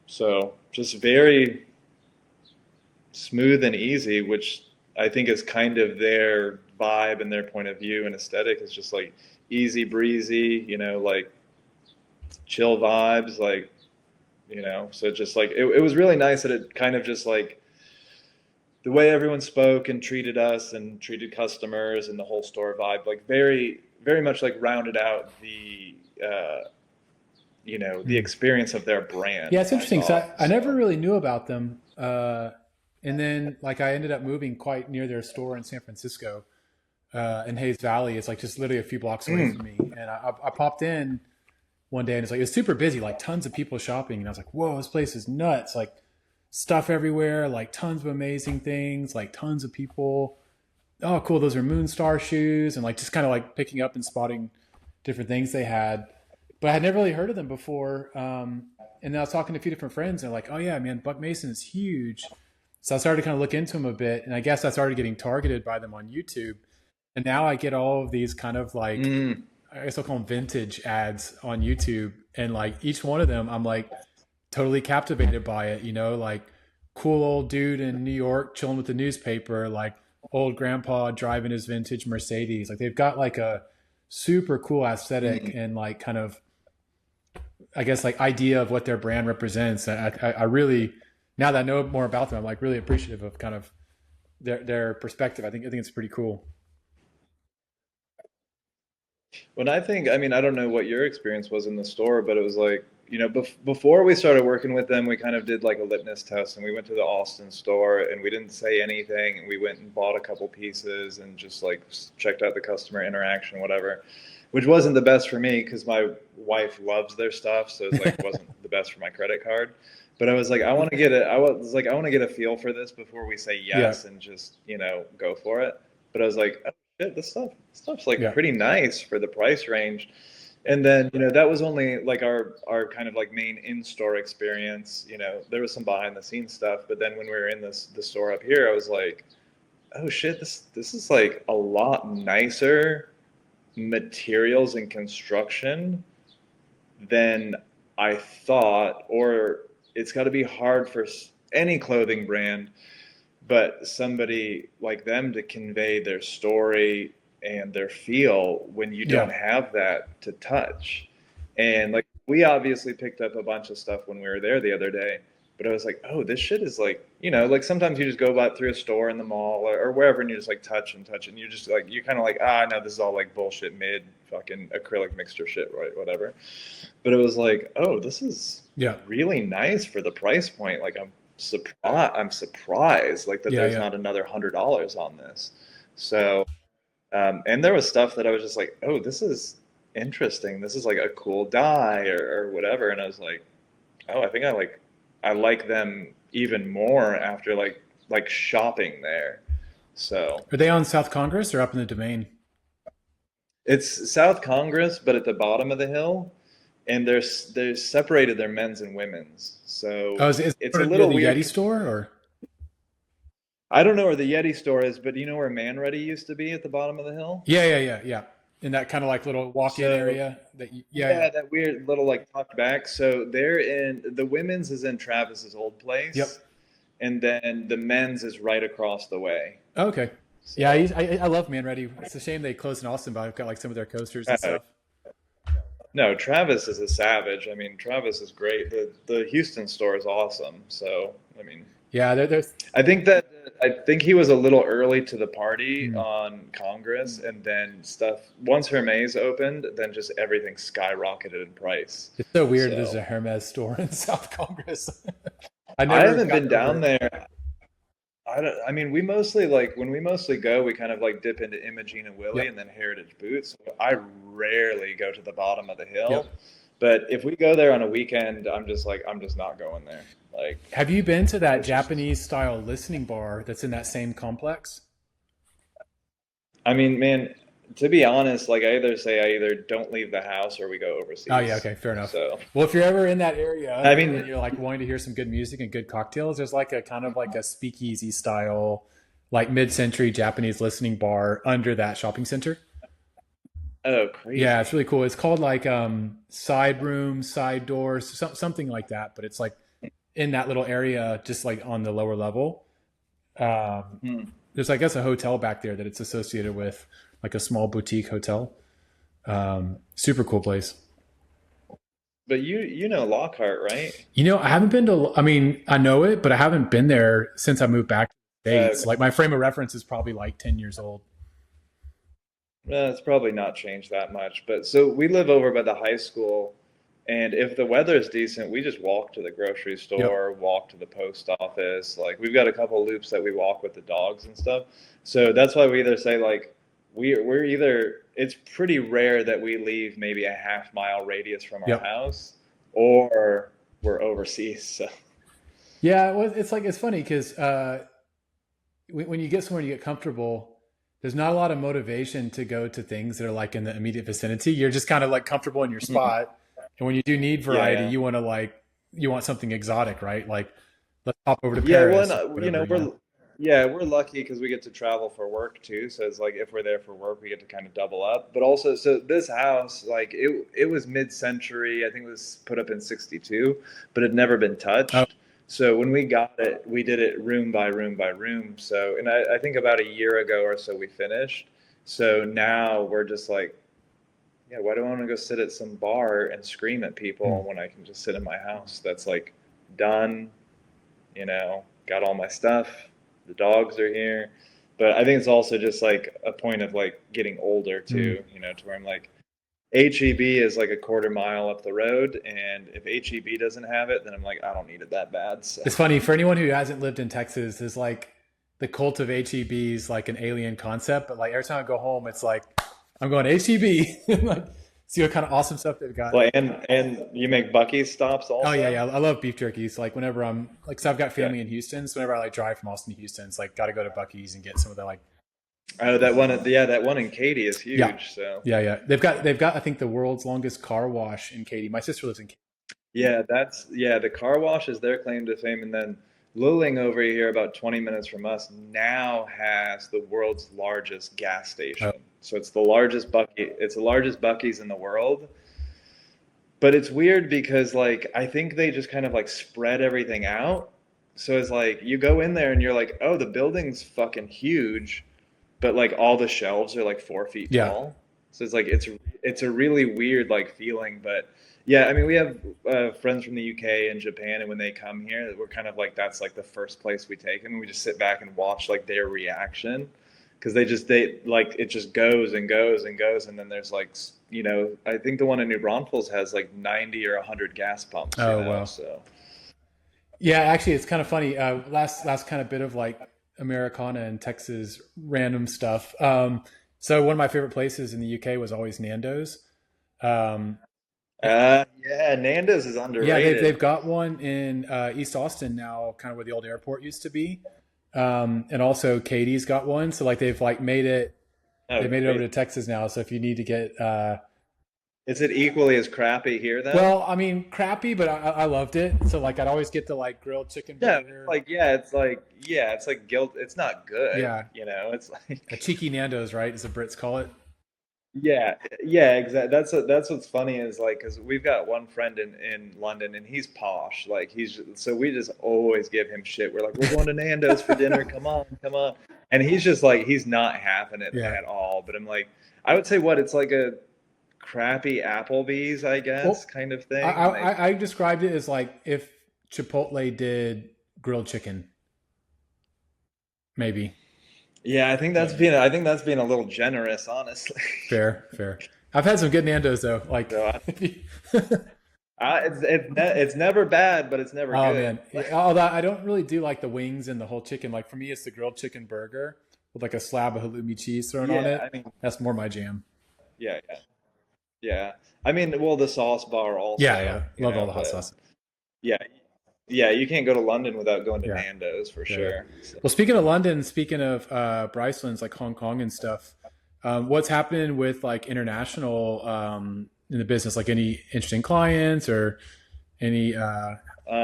So just very smooth and easy, which I think is kind of their vibe and their point of view and aesthetic, is just like easy breezy, like chill vibes, like, so just like it was really nice that it kind of just like the way everyone spoke and treated us and treated customers and the whole store vibe, like very, very much like rounded out the Mm. experience of their Yeah, brand, it's I interesting. thought. I never So, really knew about them. And then like I ended up moving quite near their store in San Francisco, in Hayes Valley. It's like just literally a few blocks away from mm, me. And I popped in one day, and it's like it was super busy, like tons of people shopping, and I was like, whoa, this place is nuts, like stuff everywhere, like tons of amazing things, like tons of people. Oh, cool, those are Moonstar shoes, and like just kind of like picking up and spotting different things they had, but I had never really heard of them before. And then I was talking to a few different friends, and they're like, "Oh yeah, man, Buck Mason is huge." So I started to kind of look into them a bit, and I guess I started getting targeted by them on YouTube. And now I get all of these kind of like, Mm. I guess I'll call them vintage ads on YouTube, and like each one of them, I'm like totally captivated by it. You know, like cool old dude in New York chilling with the newspaper, like old grandpa driving his vintage Mercedes. Like they've got like a super cool aesthetic Mm. and like kind of, I guess, like idea of what their brand represents. I really, now that I know more about them, I'm like really appreciative of kind of their perspective. I think it's pretty cool. When I think, I mean, I don't know what your experience was in the store, but it was like, before we started working with them, we kind of did like a litmus test, and we went to the Austin store and we didn't say anything, and we went and bought a couple pieces and just like checked out the customer interaction, whatever, which wasn't the best for me because my wife loves their stuff, so it's like wasn't the best for my credit card. But I was like, I want to get a feel for this before we say Yeah, yes and just, go for it. But I was like, oh shit, this stuff's like yeah, pretty nice for the price range. And then, that was only like our kind of like main in-store experience. There was some behind the scenes stuff, but then when we were in the store up here, I was like, oh shit, this is like a lot nicer materials and construction than I thought, or it's got to be hard for any clothing brand, but somebody like them to convey their story and their feel when you don't yeah, have that to touch. And like we obviously picked up a bunch of stuff when we were there the other day, but I was like, oh, this shit is like, like sometimes you just go by through a store in the mall or wherever and you just like touch and touch and you just like, you're kind of like, no, this is all like bullshit mid fucking acrylic mixture shit, right? Whatever. But it was like, oh, this is yeah, really nice for the price point. Like I'm surprised like that yeah, there's yeah, not another $100 on this. So and there was stuff that I was just like, oh, this is interesting. This is like a cool dye or whatever. And I was like, oh, I think I like them even more after like shopping there. So Are they on South Congress or up in the Domain? it's South Congress, but at the bottom of the hill, and they're separated their men's and women's. Oh, So is it it's sort a of near little the weird. Yeti store or? I don't know where the Yeti store is, but do you know where Man Ready used to be at the bottom of the hill? Yeah, yeah, yeah, yeah. In that kind of like little walk-in So area that yeah, yeah, yeah, that weird little like tucked back. So they're in the women's is in Travis's old yep. place, and then the men's is right across the way. Okay. Yeah, So I love Man Ready. It's a shame they closed in Austin, but I've got like some of their coasters and uh, stuff. no, Travis is a savage. I mean, Travis is great. The Houston store is awesome. So I mean, Yeah, they're I think he was a little early to the party mm, on Congress, and then stuff once Hermes opened, then just everything skyrocketed in price. it's so weird. There's So a Hermes store in South Congress. I I never haven't got been over down it. there. I don't. I mean, we mostly like when we mostly go, we kind of like dip into Imogene and Willie, Yep, and then Heritage Boots. So I rarely go to the bottom of the yep. hill, but if we go there on a weekend, I'm just not going there. Like Have you been to that it's just. Japanese style listening bar that's in that same complex? I mean, man, to be honest, like I either don't leave the house or we go Oh yeah, overseas. okay, fair enough. So Well, if you're ever in that area I and mean, you're like wanting to hear some good music and good cocktails, there's like a kind of like a speakeasy style, like mid-century Japanese listening bar under that shopping center. oh, Yeah, it's crazy. really cool. It's called like side room, side doors, something like that. But it's like in that little area, just like on the lower level. Um, Hmm. there's I guess a hotel back there that it's associated with, like a small boutique hotel. Super cool place. But you know Lockhart, right? You know, I haven't been to. I mean, I know it, but I haven't been there since I moved back to the Uh, States. Like my frame of reference is probably like 10 years old. it's probably not changed that much. But so we live over by the high school, and if the weather is decent, we just walk to the grocery Yep. store, walk to the post office. Like we've got a couple loops that we walk with the dogs and stuff. So that's why we either say like we're either, it's pretty rare that we leave maybe a half-mile radius from our Yep. house, or we're overseas. So Yeah, well, it's like it's funny because when you get somewhere and you get comfortable, there's not a lot of motivation to go to things that are like in the immediate vicinity. You're just kind of like comfortable in your Mhm. spot, and when you do need Yeah, variety, yeah. you want something exotic, right? Like let's hop over to Yeah, well, and, Paris or whatever, you know. we're lucky because we get to travel for work too. So it's like if we're there for work, we get to kind of double up. But also, so this house, like it was mid-century. I think it was put up in '62, but it had never been Oh, touched. So when we got it, we did it room by room by room. So, and I think about a year ago or so we finished. So now we're just like, yeah, why do I want to go sit at some bar and scream at people hmm. when I can just sit in my house that's like done, got all my stuff. The dogs are here. But I think it's also just like a point of like getting older Hmm. too, to where I'm like, HEB is like a quarter mile up the road. And if HEB doesn't have it, then I'm like, I don't need it that bad. So, It's funny for anyone who hasn't lived in Texas. Is like the cult of HEB is like an alien concept, but like every time I go home, it's like I'm going to HEB, like see what kind of awesome stuff they've got. well, and you make Bucky's stops Oh yeah, also? yeah. I love beef jerky. So like whenever I'm like, so I've got Yeah. family in Houston. So whenever I like drive from Austin to Houston, it's like got to go to Bucky's and get some of the like, Oh, that one, yeah, that one in Katy is yeah, huge. So, yeah, yeah. They've got I think the world's longest car wash in Katy. My sister lives in Katy. yeah, the car wash is their claim to fame. And then Luling over here, about 20 minutes from us, now has the world's largest gas Oh, station. So it's the largest Bucky's in the world. But it's weird because like I think they just kind of like spread everything out. So it's like you go in there and you're like, oh, the building's fucking huge, but like all the shelves are like 4 feet yeah. tall. So it's like it's a really weird like feeling. But yeah, I mean we have friends from the UK and Japan, and when they come here, we're kind of like that's like the first place we take them, and we just sit back and watch like their reaction because they like it just goes and goes and goes, and then there's like I think the one in New Braunfels has like 90 or 100 gas pumps, Oh wow. so Yeah, actually, it's kind of funny. Last kind of bit of like Americana and Texas random stuff. So one of my favorite places in the UK was always Nando's. Um, yeah, Nando's is yeah, they've underrated. got one in East Austin now, kind of where the old airport used to be. And also Katie's got one. So like Oh, they've made it over great. to Texas now. So if you need to get Is it equally as crappy here then? well, I mean, crappy, but I loved it. So like I'd always get the like grilled chicken Yeah, it's burger. like it's like guilt. It's not good, Yeah, It's a like cheeky Nando's, right? As the Brits call it. yeah, yeah, exactly. That's what's funny is like because we've got one friend in London and he's posh. Like so we just always give him shit. We're like, we're going to Nando's for dinner. Come on, come on. And he's just like he's not having it Yeah. at all. But I'm like, I would say it's like a crappy Applebee's, I guess, Well, kind of I, thing. Like I described it as like if Chipotle did grilled chicken, maybe. yeah, I think that's being a little generous, honestly. Fair, fair. I've had some good Nando's though. Like, So if you, it's never bad, but it's never oh good. man. Although I don't really do like the wings and the whole chicken. Like for me, it's the grilled chicken burger with like a slab of halloumi cheese thrown on Yeah, it. I mean, That's more my jam. yeah, yeah, yeah. I mean, well, the sauce bar Yeah, also, yeah. Love all the hot but sauce. yeah, yeah, you can't go to London without going to Yeah, Nando's for yeah, yeah. sure. So. Well, speaking of London, speaking of Bryceland's like Hong Kong and stuff, what's happening with like international in the business? Like any interesting clients or any?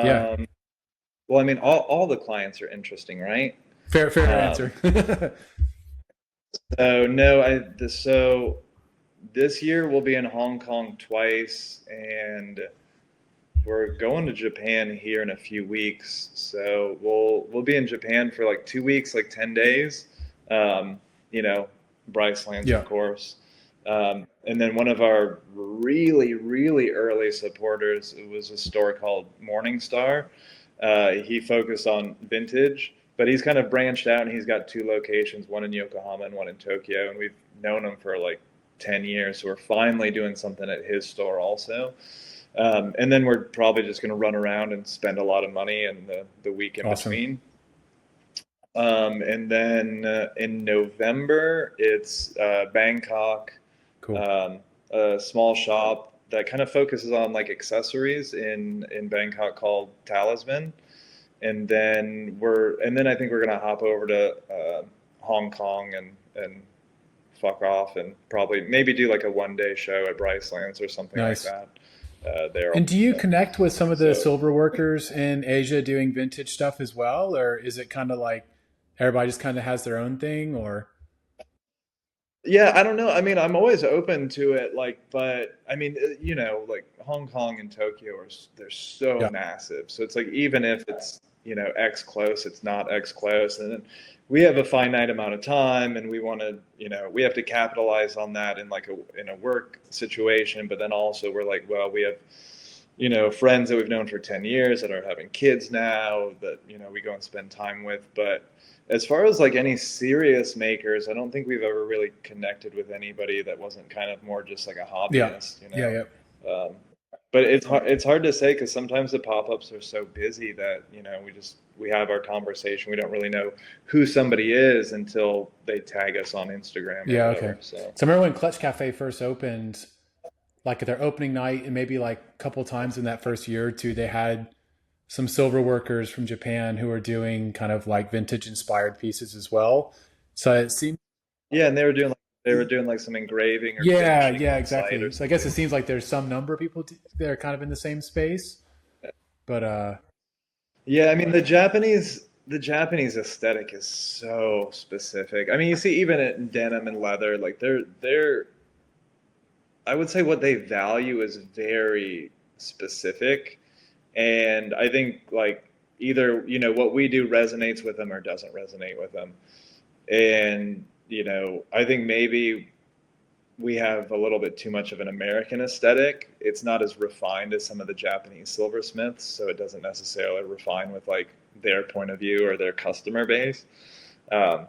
Yeah, Um, well, I mean, all the clients are interesting, right? fair Um, answer. so no, so this year we'll be in Hong Kong twice, and we're going to Japan here in a few weeks. So we'll be in Japan for like 2 weeks, like 10 days. Um, you know, Bryce Lands, of Yeah, course. And then one of our really, really early supporters was a store called Morningstar. He focused on vintage, but he's kind of branched out and he's got two locations, one in Yokohama and one in Tokyo. And we've known him for like 10 years. So we're finally doing something at his store also. And then we're probably just going to run around and spend a lot of money in the week in awesome. between. And then in November, it's Bangkok, Cool. um, a small shop that kind of focuses on like accessories in Bangkok called Talisman. And then I think we're gonna hop over to Hong Kong and fuck off and probably maybe do like a 1 day show at Brycelands or something like Nice. that there And do you also. connect with some of the So silver workers in Asia doing vintage stuff as well, or is it kind of like everybody just kind of has their own thing? Or yeah, I don't know. I mean, I'm always open to it, like, but I mean, like Hong Kong and Tokyo they're so yeah, massive. So it's like even if it's, X close, it's not X close. And then we have a finite amount of time and we want to, we have to capitalize on that in like in a work situation, but then also we're like, well, we have, friends that we've known for 10 years that are having kids now that, we go and spend time with, but as far as like any serious makers, I don't think we've ever really connected with anybody that wasn't kind of more just like a yeah, hobbyist, yeah, yeah. Um, but it's hard to say because sometimes the pop-ups are so busy that we have our conversation. We don't really know who somebody is until they tag us on Instagram or Yeah, okay. whatever. So So I remember when Clutch Cafe first opened, like at their opening night, and maybe like a couple times in that first year or two, they had some silver workers from Japan who were doing kind of like vintage inspired pieces as well. So it seemed, yeah, and they were doing like some engraving or yeah, finishing yeah, on site or exactly. So I guess it something. seems like there's some number of people that are kind of in the same space, but Yeah, I mean the Japanese aesthetic is so specific. I mean, you see even in denim and leather, like they're I would say what they value is very specific. And I think like either, what we do resonates with them or doesn't resonate with them. And, I think maybe we have a little bit too much of an American aesthetic. It's not as refined as some of the Japanese silversmiths, so it doesn't necessarily refine with like their point of view or their customer base. Um,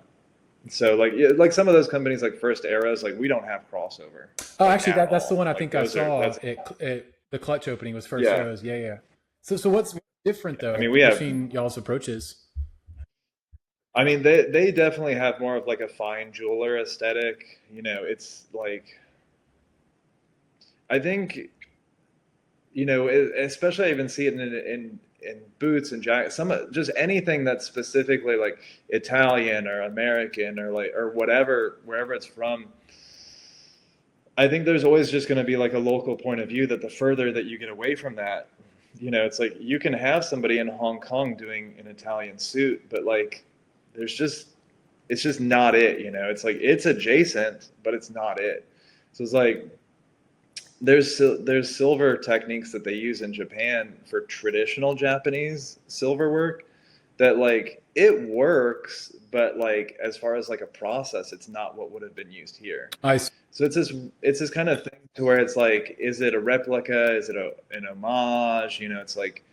so like yeah, like some of those companies like First Eras, like we don't have crossover oh, like actually, at that's the all. one I Like think I those are saw. that's It the Clutch opening was First yeah. Arrows. Yeah, yeah. So what's different I though mean we have between y'all's approaches? I mean they definitely have more of like a fine jeweler aesthetic. It's like I think especially I even see it in boots and jackets, just anything that's specifically like Italian or American or like or whatever, wherever it's from. I think there's always just going to be like a local point of view that the further that you get away from that, it's like you can have somebody in Hong Kong doing an Italian suit, but like there's just it's just not it. It's like it's adjacent, but it's not it. So it's like there's silver techniques that they use in Japan for traditional Japanese silver work that like it works, but like as far as like a process, it's not what would have been used here. I So it's this kind of thing to where it's like, is it a replica? Is it an homage? It's like,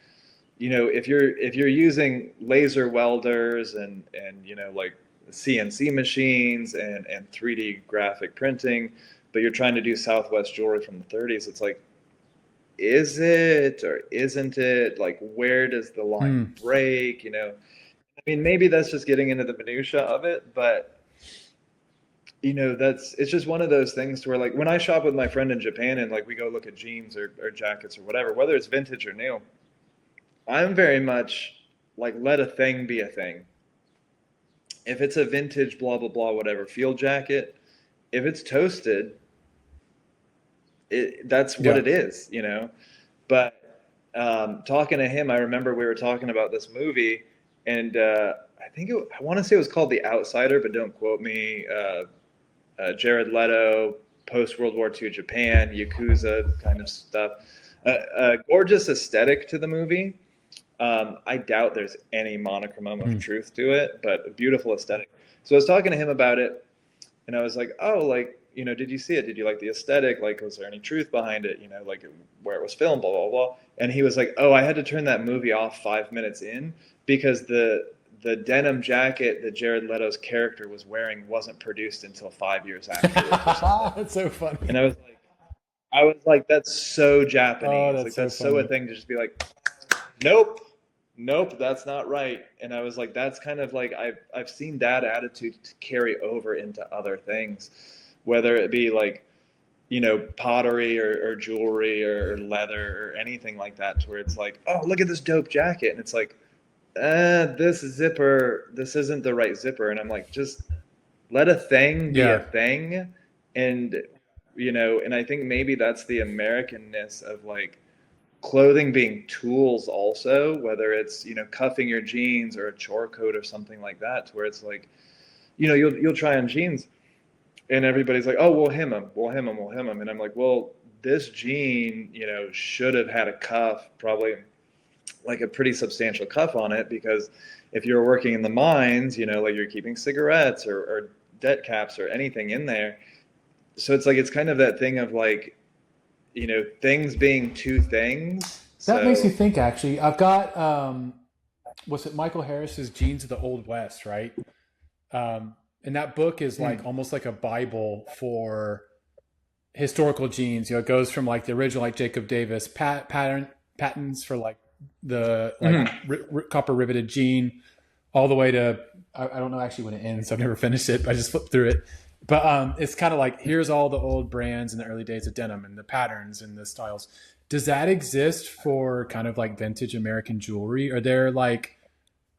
if you're using laser welders and like CNC machines and 3D graphic printing, but you're trying to do Southwest jewelry from the 30s, it's like, is it or isn't it? Like, where does the line hmm. break? I mean, maybe that's just getting into the minutia of it, but that's it's just one of those things to where like when I shop with my friend in Japan and like we go look at jeans or jackets or whatever, whether it's vintage or new, I'm very much like let a thing be a thing. If it's a vintage blah blah blah whatever field jacket, if it's toasted, that's what Yeah. it is. But talking to him, I remember we were talking about this movie, and I want to say it was called The Outsider, but don't quote me. Jared Leto, post World War II Japan, Yakuza kind of stuff. Gorgeous aesthetic to the movie. I doubt there's any monochrome of Hmm. truth to it, but a beautiful aesthetic. So I was talking to him about it, and I was like, "Oh, like did you see it? Did you like the aesthetic? Like, was there any truth behind it? Like where it was filmed, blah blah blah." And he was like, "Oh, I had to turn that movie off 5 minutes in because the denim jacket that Jared Leto's character was wearing wasn't produced until 5 years afterwards or something." That's so funny. And I was like, that's so Oh, Japanese. that's Like so that's so a funny. thing to just be like, nope, nope, that's not right. And I was like, that's kind of like I've seen that attitude carry over into other things, whether it be like, you know, pottery or jewelry or leather or anything like that, to where it's like, oh, look at this dope jacket. And it's like, this zipper, this isn't the right zipper. And I'm like, just let a thing be a Yeah, thing. And, you know, and I think maybe that's the Americanness of like clothing being tools also, whether it's, you know, cuffing your jeans or a chore coat or something like that, to where it's like, you know, you'll try on jeans and everybody's like, oh, we'll hem them, we'll hem them, we'll hem them. And I'm like, well, this jean, you know, should have had a cuff, probably like a pretty substantial cuff on it, because if you're working in the mines, you know, like you're keeping cigarettes or debt caps or anything in there. So it's like, it's kind of that thing of like, you know, things being two things. that makes me So, think. Actually, I've got was it Michael Harris's Genes of the Old West, right? And that book is like hmm, almost like a bible for historical genes. You know, it goes from like the original, like Jacob Davis patents for like the like hmm. copper riveted gene, all the way to I don't know actually when it ends. I've never finished it, but I just flipped through it. But it's kind of like here's all the old brands in the early days of denim and the patterns and the styles. Does that exist for kind of like vintage American jewelry? Are there like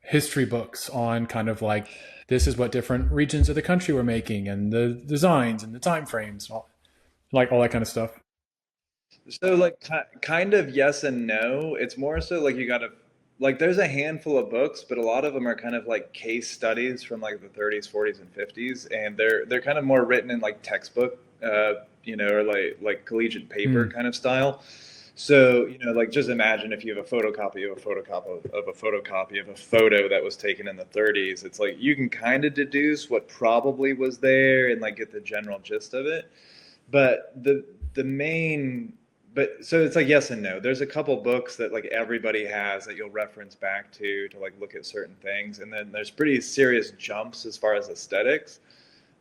history books on kind of like this is what different regions of the country were making and the designs and the time frames, like all that kind of stuff? So like kind of yes and no. It's more so like you gotta, like there's a handful of books, but a lot of them are kind of like case studies from like the 30s, 40s, and 50s, and they're kind of more written in like textbook, you know, or like collegiate paper Mm, kind of style. So, you know, like just imagine if you have a photocopy of a photocopy of a photocopy of a photo that was taken in the 30s. It's like you can kind of deduce what probably was there and like get the general gist of it. But the main, but so it's like yes and no. There's a couple books that like everybody has that you'll reference back to like look at certain things, and then there's pretty serious jumps as far as aesthetics.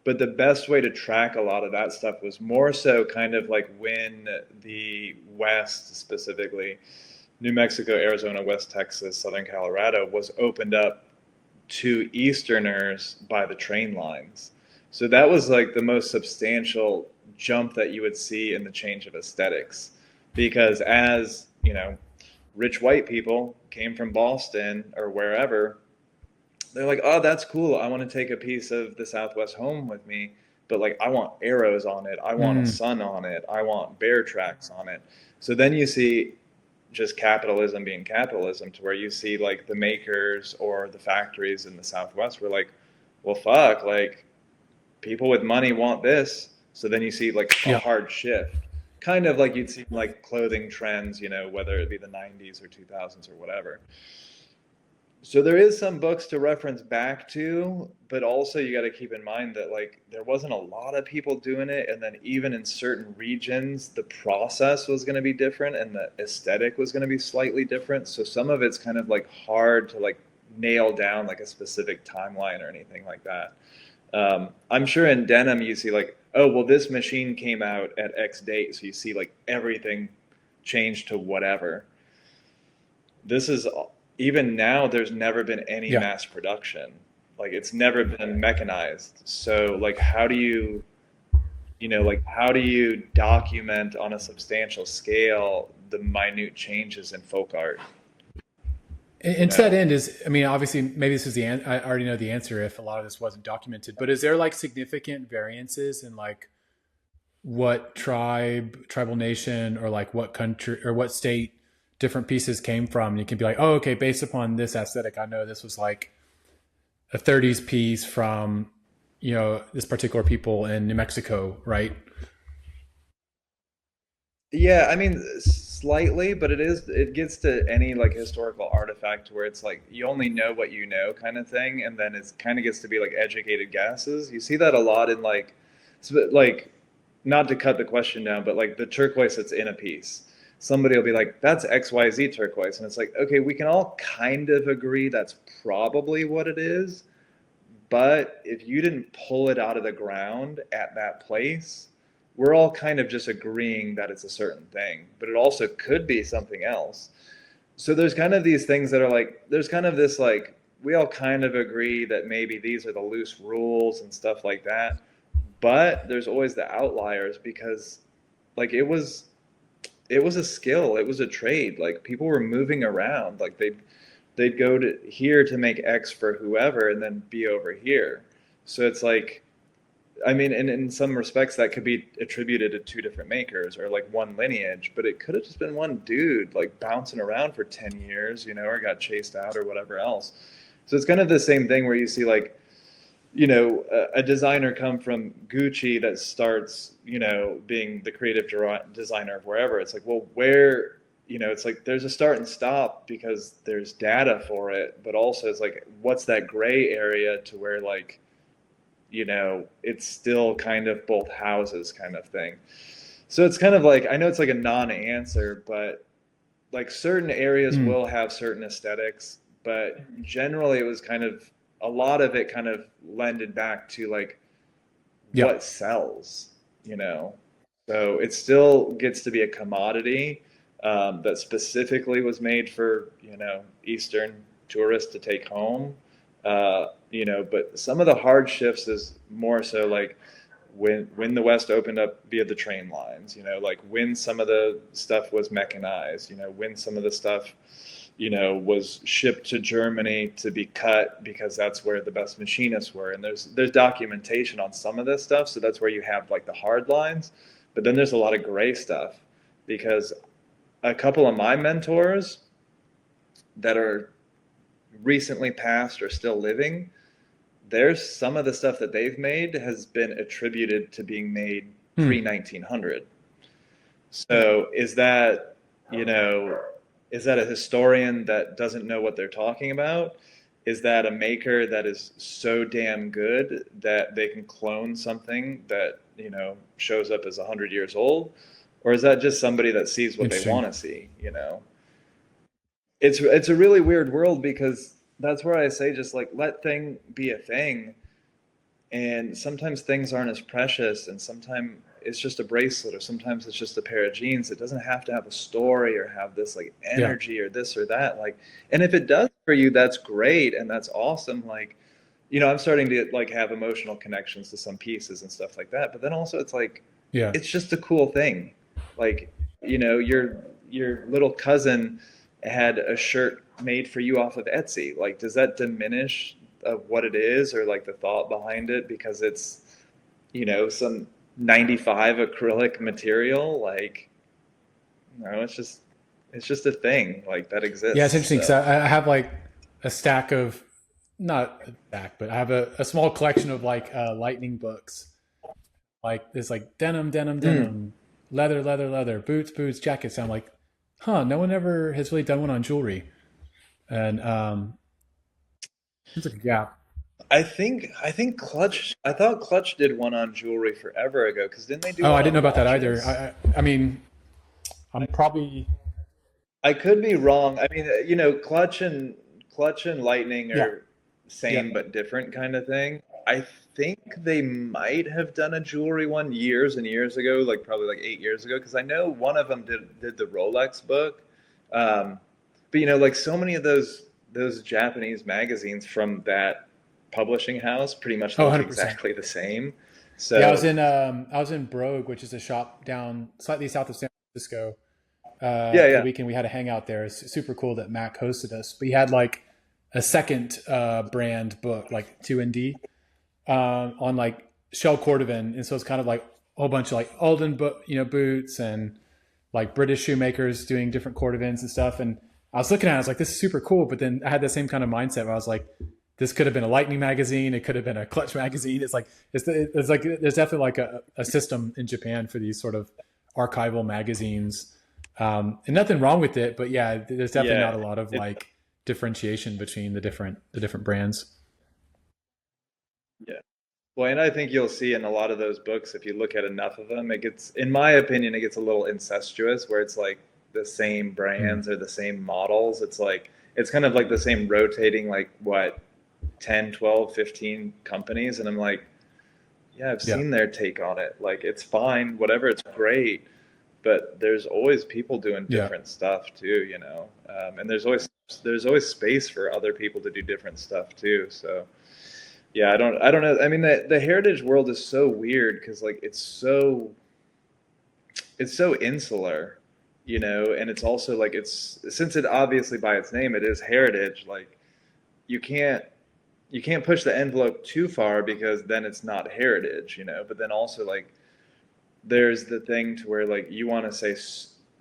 But the best way to track a lot of that stuff was more so kind of like when the West, specifically New Mexico, Arizona, West Texas, Southern Colorado, was opened up to Easterners by the train lines. So that was like the most substantial jump that you would see in the change of aesthetics. Because as, you know, rich white people came from Boston or wherever, they're like, oh, that's cool. I want to take a piece of the Southwest home with me, but like, I want arrows on it. I want a mm, sun on it. I want bear tracks on it. So then you see just capitalism being capitalism, to where you see like the makers or the factories in the Southwest were like, well, fuck, like people with money want this. So then you see like a yeah. hard shift, kind of like you'd see like clothing trends, you know, whether it be the 90s or 2000s or whatever. So there is some books to reference back to, but also you got to keep in mind that like there wasn't a lot of people doing it, and then even in certain regions, the process was going to be different and the aesthetic was going to be slightly different. So some of it's kind of like hard to like nail down like a specific timeline or anything like that. I'm sure in denim you see like, oh, well, this machine came out at X date, so you see like everything changed to whatever. This is, even now there's never been any Yeah. mass production, like it's never been mechanized. So like how do you, you know, like how do you document on a substantial scale the minute changes in folk art, you And to that know? end is, I mean, obviously, maybe this is I already know the answer if a lot of this wasn't documented, but is there like significant variances in like what tribal nation, or like what country or what state different pieces came from? And you can be like, oh, okay, based upon this aesthetic, I know this was like a 30s piece from, you know, this particular people in New Mexico, right? Yeah, I mean, slightly, but it gets to any like historical artifact where it's like you only know what you know kind of thing, and then it's kind of gets to be like educated guesses. You see that a lot in like, like, not to cut the question down, but like the turquoise that's in a piece. Somebody will be like, that's XYZ turquoise. And it's like, okay, we can all kind of agree that's probably what it is, but if you didn't pull it out of the ground at that place, we're all kind of just agreeing that it's a certain thing, but it also could be something else. So there's kind of these things that are like, there's kind of this like, we all kind of agree that maybe these are the loose rules and stuff like that. But there's always the outliers because like it was a skill, it was a trade. Like people were moving around. Like they'd go to here to make X for whoever and then be over here. So it's like I mean, and in some respects, that could be attributed to two different makers or like one lineage, but it could have just been one dude like bouncing around for 10 years, you know, or got chased out or whatever else. So it's kind of the same thing where you see like, you know, a designer come from Gucci that starts, you know, being the creative designer of wherever. It's like, well, where, you know, it's like there's a start and stop because there's data for it, but also it's like, what's that gray area to where like, you know, it's still kind of both houses kind of thing. So it's kind of like, I know it's like a non-answer, but like certain areas Mm. will have certain aesthetics, but generally it was kind of a lot of it kind of lended back to like Yeah. what sells, you know. So it still gets to be a commodity that specifically was made for, you know, Eastern tourists to take home. You know, but some of the hard shifts is more so like when the West opened up via the train lines, you know, like when some of the stuff was mechanized, you know, when some of the stuff, you know, was shipped to Germany to be cut because that's where the best machinists were. And there's documentation on some of this stuff, so that's where you have like the hard lines, but then there's a lot of gray stuff because a couple of my mentors that are recently passed or still living, there's some of the stuff that they've made has been attributed to being made pre Mm. 1900. So is that, you know, is that a historian that doesn't know what they're talking about? Is that a maker that is so damn good that they can clone something that, you know, shows up as 100 years old? Or is that just somebody that sees what they Interesting. want to see, you know? It's a really weird world because that's where I say just like let thing be a thing, and sometimes things aren't as precious, and sometimes it's just a bracelet, or sometimes it's just a pair of jeans. It doesn't have to have a story or have this like Yeah. energy or this or that. Like, and if it does for you, that's great and that's awesome. Like, you know, I'm starting to like have emotional connections to some pieces and stuff like that. But then also, it's like, Yeah. it's just a cool thing. Like, you know, your little cousin had a shirt made for you off of Etsy. Like, does that diminish of what it is or like the thought behind it because it's, you know, some 95 acrylic material? Like, you know, it's just a thing like that Yeah, it's exists. interesting because So I have like a stack of, not a stack, but I have a small collection of like lightning books. Like it's like denim, denim, mm. denim, leather, leather, leather, boots, boots, jackets. And I'm like, huh, no one ever has really done one on jewelry. And seems like a gap. I think Clutch. I thought Clutch did one on jewelry forever ago. Because didn't they do Oh, I one didn't know on about that either. watches? I mean, I'm probably, I could be wrong. I mean, you know, Clutch and Lightning yeah, are yeah. same but different kind of thing. I think they might have done a jewelry one years and years ago, like probably like 8 years ago, because I know one of them did the Rolex book. Um, but you know, like so many of those Japanese magazines from that publishing house pretty much Oh, look 100%. exactly the same. Yeah, So I was in Brogue, which is a shop down slightly south of San Francisco. yeah, For the yeah. weekend, we had a hangout there. It's super cool that Mac hosted us. But he had like a second brand book, like 2ND, on like Shell Cordovan, and so it's kind of like a whole bunch of like Alden, boots and like British shoemakers doing different Cordovans and stuff. And I was looking at it, I was like, this is super cool. But then I had the same kind of mindset where I was like, this could have been a Lightning magazine. It could have been a Clutch magazine. It's like there's definitely like a system in Japan for these sort of archival magazines, and nothing wrong with it. But yeah, there's definitely Yeah. not a lot of It, like differentiation between the different brands. yeah. Well, and I think you'll see in a lot of those books, if you look at enough of them, it gets, in my opinion, it gets a little incestuous where it's like the same Mm. brands or the same models. It's like, it's kind of like the same rotating, like what, 10, 12, 15 companies. And I'm like, yeah, I've Yeah. seen their take on it. Like, it's fine, whatever, it's great. but there's always people doing Yeah. different stuff too, and there's always space for other people to do different stuff too. So yeah, I don't know. I mean, the heritage world is so weird because like it's so insular, and it's also like it's since it obviously by its name it is heritage. Like you can't you can't push the envelope too far because then it's not heritage. But then also like there's the thing to where like you want to say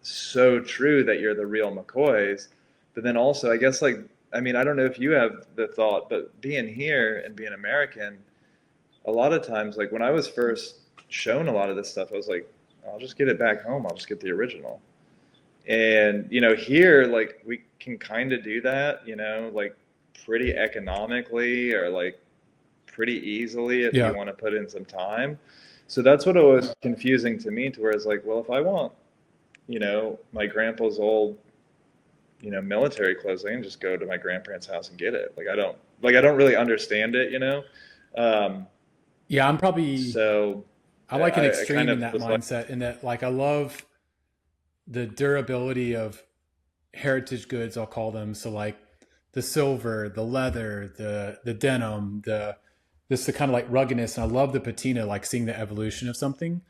so true that you're the real McCoys, but then also I guess like I mean I don't know if you have the thought, but being here and being American, a lot of times like when I was first shown a lot of this stuff, I was like, I'll just get it back home. I'll just get the original. And here like we can kind of do that, like pretty economically or like pretty easily if you Yeah. want to put in some time. So that's what was confusing to me, to where it's like, well, if I want, my grandpa's old, military clothes, I can just go to my grandparents' house and get it. Like I don't really understand it. Um, Yeah. so I like an I kind extreme in of that was like, mindset, in that like I love the durability of heritage goods, I'll call them. So like the silver, the leather, the denim, the kind of like ruggedness, and I love the patina, like seeing the evolution of something.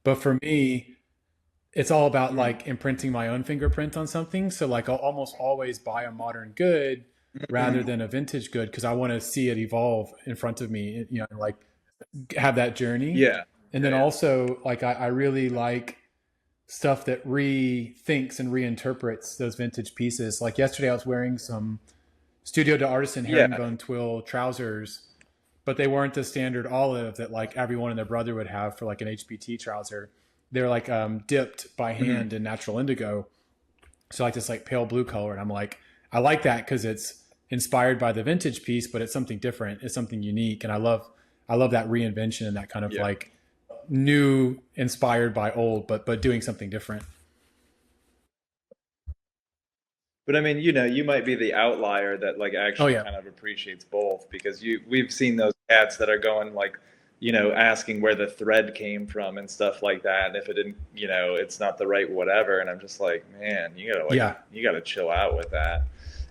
But for me, it's all about mm, like imprinting my own fingerprint on something. So like I'll almost always buy a modern good rather mm, than a vintage good because I want to see it evolve in front of me, like have that journey. yeah, And yeah, then yeah, also like I really like stuff that rethinks and reinterprets those vintage pieces. Like yesterday I was wearing some Studio de Artisan yeah, herringbone twill trousers, but they weren't the standard olive that like everyone and their brother would have for like an HBT trouser. They're like dipped by mm, hand in natural indigo, so like this like pale blue color. And I'm like, I like that because it's inspired by the vintage piece, but it's something different. It's something unique, and I love that reinvention and that kind of yeah. like new inspired by old, but doing something different. But I mean, you might be the outlier that like Oh actually yeah, kind of appreciates both, because we've seen those cats that are going like, asking where the thread came from and stuff like that. And if it didn't, it's not the right whatever. And I'm just like, man, yeah, you gotta chill out with that.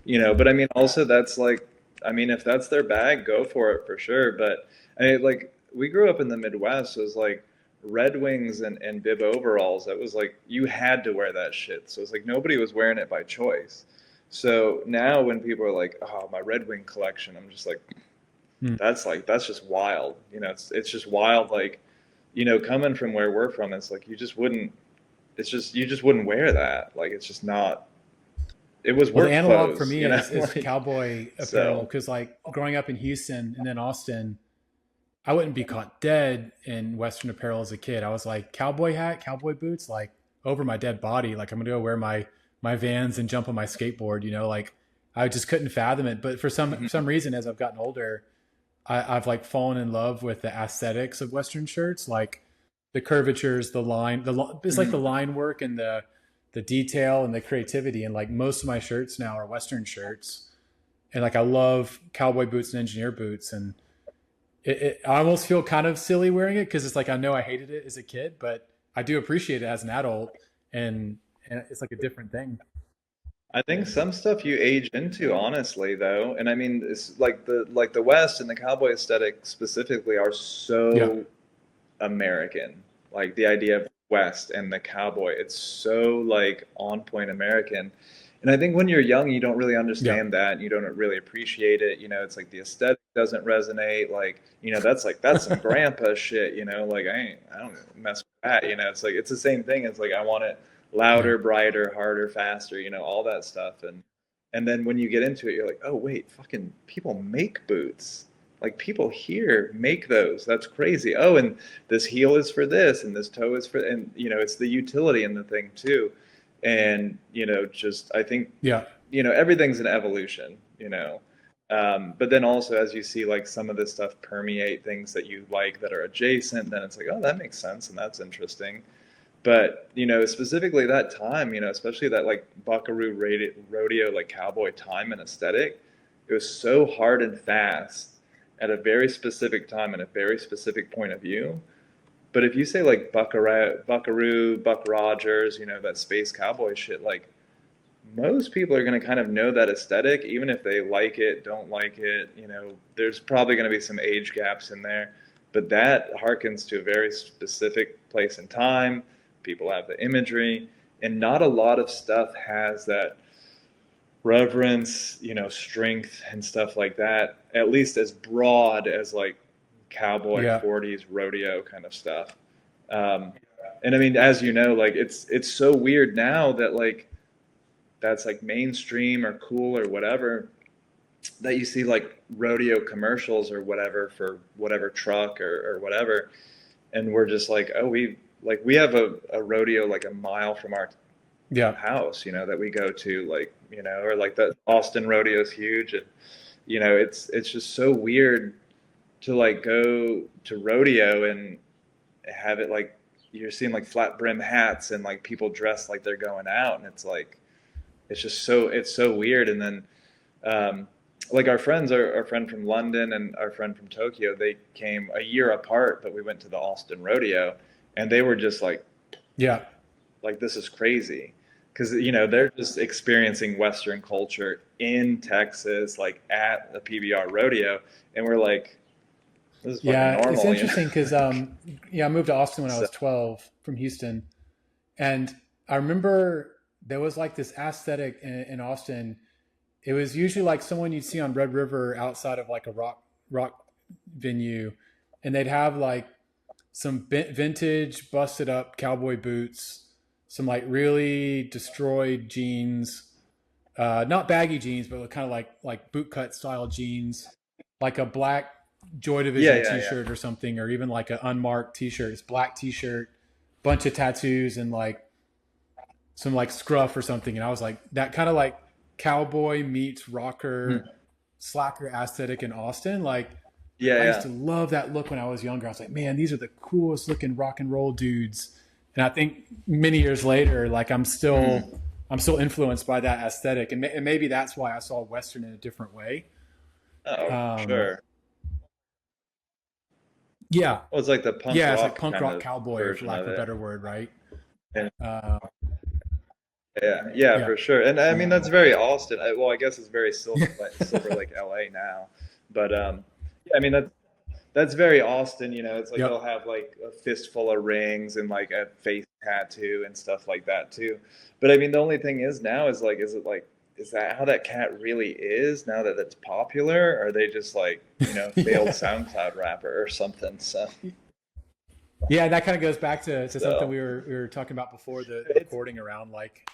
But I mean, also that's like, I mean, if that's their bag, go for it for sure. But like we grew up in the Midwest, so it was like Red Wings and bib overalls. That was like you had to wear that shit. So it's like nobody was wearing it by choice. So now when people are like, "Oh, my Red Wing collection," I'm just mm. that's just wild. It's just wild. Like, coming from where we're from, it's like you just wouldn't. It's just you just wouldn't wear that. Like it's just not. It was Well, the work analog for clothes, me is like cowboy apparel so. because like growing up in Houston and then Austin, I wouldn't be caught dead in Western apparel as a kid. I was like cowboy hat, cowboy boots, like over my dead body. Like I'm gonna go wear my Vans and jump on my skateboard. Like I just couldn't fathom it. But for some Mhm. reason, as I've gotten older, I've like fallen in love with the aesthetics of Western shirts, like the curvatures, it's like the Mhm. line work and the detail and the creativity. And like most of my shirts now are Western shirts, and like I love cowboy boots and engineer boots, and I almost feel kind of silly wearing it because it's like I know I hated it as a kid, but I do appreciate it as an adult, and and it's like a different thing. I think some stuff you age into, honestly, though. And I mean, it's like the West and the cowboy aesthetic specifically are Yeah, so American. Like the idea of West and the cowboy, it's so like on point American. And I think when you're young, you don't really yeah, understand that, and you don't really appreciate it. It's like the aesthetic doesn't resonate. Like, that's some grandpa shit. Like I don't mess with that. It's like it's the same thing. It's like I want it yeah. louder, brighter, harder, faster. All that stuff. And then when you get into it, you're like, oh wait, fucking people make boots. Like people here make those. That's crazy. Oh, and this heel is for this, and this toe is for, and it's the utility in the thing too. And just I think Yeah. everything's an evolution. But then also as you see like some of this stuff permeate things that you like that are adjacent, then it's like, oh, that makes sense and that's interesting. But specifically that time, especially that like Buckaroo rodeo, like cowboy time and aesthetic, it was so hard and fast at a very specific time and a very specific point of view. But if you say like Buckaroo, Buck Rogers, that space cowboy shit, like most people are going to kind of know that aesthetic, even if they like it, don't like it. There's probably going to be some age gaps in there, but that harkens to a very specific place and time. People have the imagery, and not a lot of stuff has that reverence, strength and stuff like that, at least as broad as like cowboy Yeah. 40s rodeo kind of stuff. Um, and I mean, as you know, like it's so weird now that like that's like mainstream or cool or whatever, that you see like rodeo commercials or whatever for whatever truck or whatever, and we're just like, oh, we have a rodeo like a mile from our Yeah. house, that we go to, like, or like the Austin rodeo is huge, and it's just so weird to like go to rodeo and have it like you're seeing like flat brim hats and like people dressed like they're going out, and it's like it's so weird. And then um, like our friend from London and our friend from Tokyo, they came a year apart, but we went to the Austin rodeo, and they were just Yeah. like this is crazy, because they're just experiencing Western culture in Texas, like at the PBR rodeo, and we're like, this is fucking Yeah. It's normal. interesting because, yeah, I moved to Austin when I So was 12 from Houston. And I remember there was like this aesthetic in Austin. It was usually like someone you'd see on Red River outside of like a rock venue, and they'd have like some vintage busted up cowboy boots, some like really destroyed jeans, not baggy jeans, but kind of like boot cut style jeans, like a black Joy yeah, Division yeah, yeah. T-shirt or something, or even like an unmarked T-shirt. It's black T-shirt, bunch of tattoos, and like some like scruff or something. And I was like, that kind of like cowboy meets Hmm. rocker slacker aesthetic in Austin. Like Yeah, I used yeah. to love that look when I was younger. I was like, man, these are the coolest looking rock and roll dudes. And I think many years later, like Hmm. I'm still influenced by that aesthetic, and maybe that's why I saw Western in a different way. Oh, for Um, sure. yeah, Well, it's like the punk yeah, it's like rock punk kind rock of cowboy, for version lack of of a it. better word, right? And Uh, yeah, yeah, yeah, for sure. And I mean, that's very Austin. Well, I guess it's very Silver Lake, LA now. But yeah, I mean, that's very Austin. It's like they'll yep, have like a fistful of rings and like a face tattoo and stuff like that too. But I mean, the only thing is now is like, is that how that cat really is now that it's popular? Or are they just like, failed yeah, SoundCloud rapper or something? So, yeah. That kind of goes back to something so we were talking about before the it's, recording around like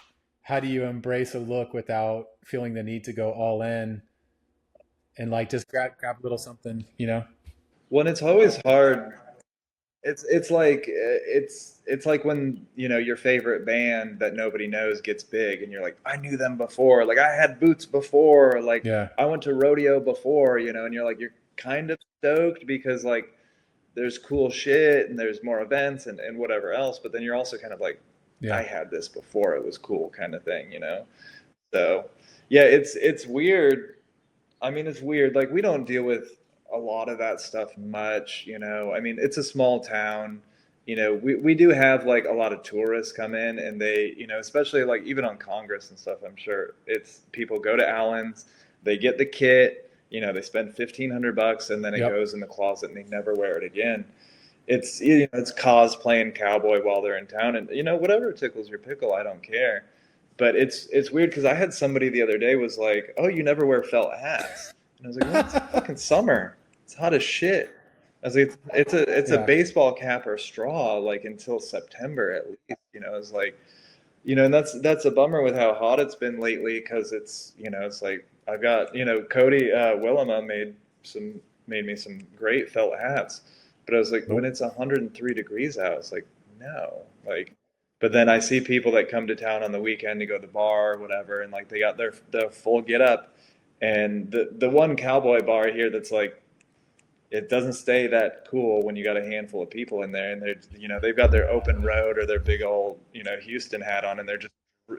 how do you embrace a look without feeling the need to go all in and like just grab a little something, you know? when it's always hard. It's like it's like when your favorite band that nobody knows gets big, and you're like, I knew them before, like I had boots before, like Yeah, I went to rodeo before, and you're like, you're kind of stoked because like there's cool shit and there's more events and whatever else, but then you're also kind of like, I yeah, had this before, it was cool kind of thing. So yeah, it's weird. I mean, it's weird. Like we don't deal with a lot of that stuff much. I mean, it's a small town. We do have like a lot of tourists come in, and they, especially like even on Congress and stuff, I'm sure it's people go to Allen's, they get the kit, they spend $1,500, and then it yep. goes in the closet and they never wear it again. It's cosplaying cowboy while they're in town, and whatever tickles your pickle, I don't care. But it's weird because I had somebody the other day was like, "Oh, you never wear felt hats," and I was like, "Well, it's fucking summer. It's hot as shit." I was like, "It's a Yeah, baseball cap or straw like until September at least." It's like and that's a bummer with how hot it's been lately, because it's like I've got Cody Willema made me some great felt hats, but I was like, when nope. it's 103 degrees out, it's like, no, like. But then I see people that come to town on the weekend to go to the bar or whatever, and like they got their full get up, and the one cowboy bar here that's like, it doesn't stay that cool when you got a handful of people in there, and they've got their open road or their big old Houston hat on, and they're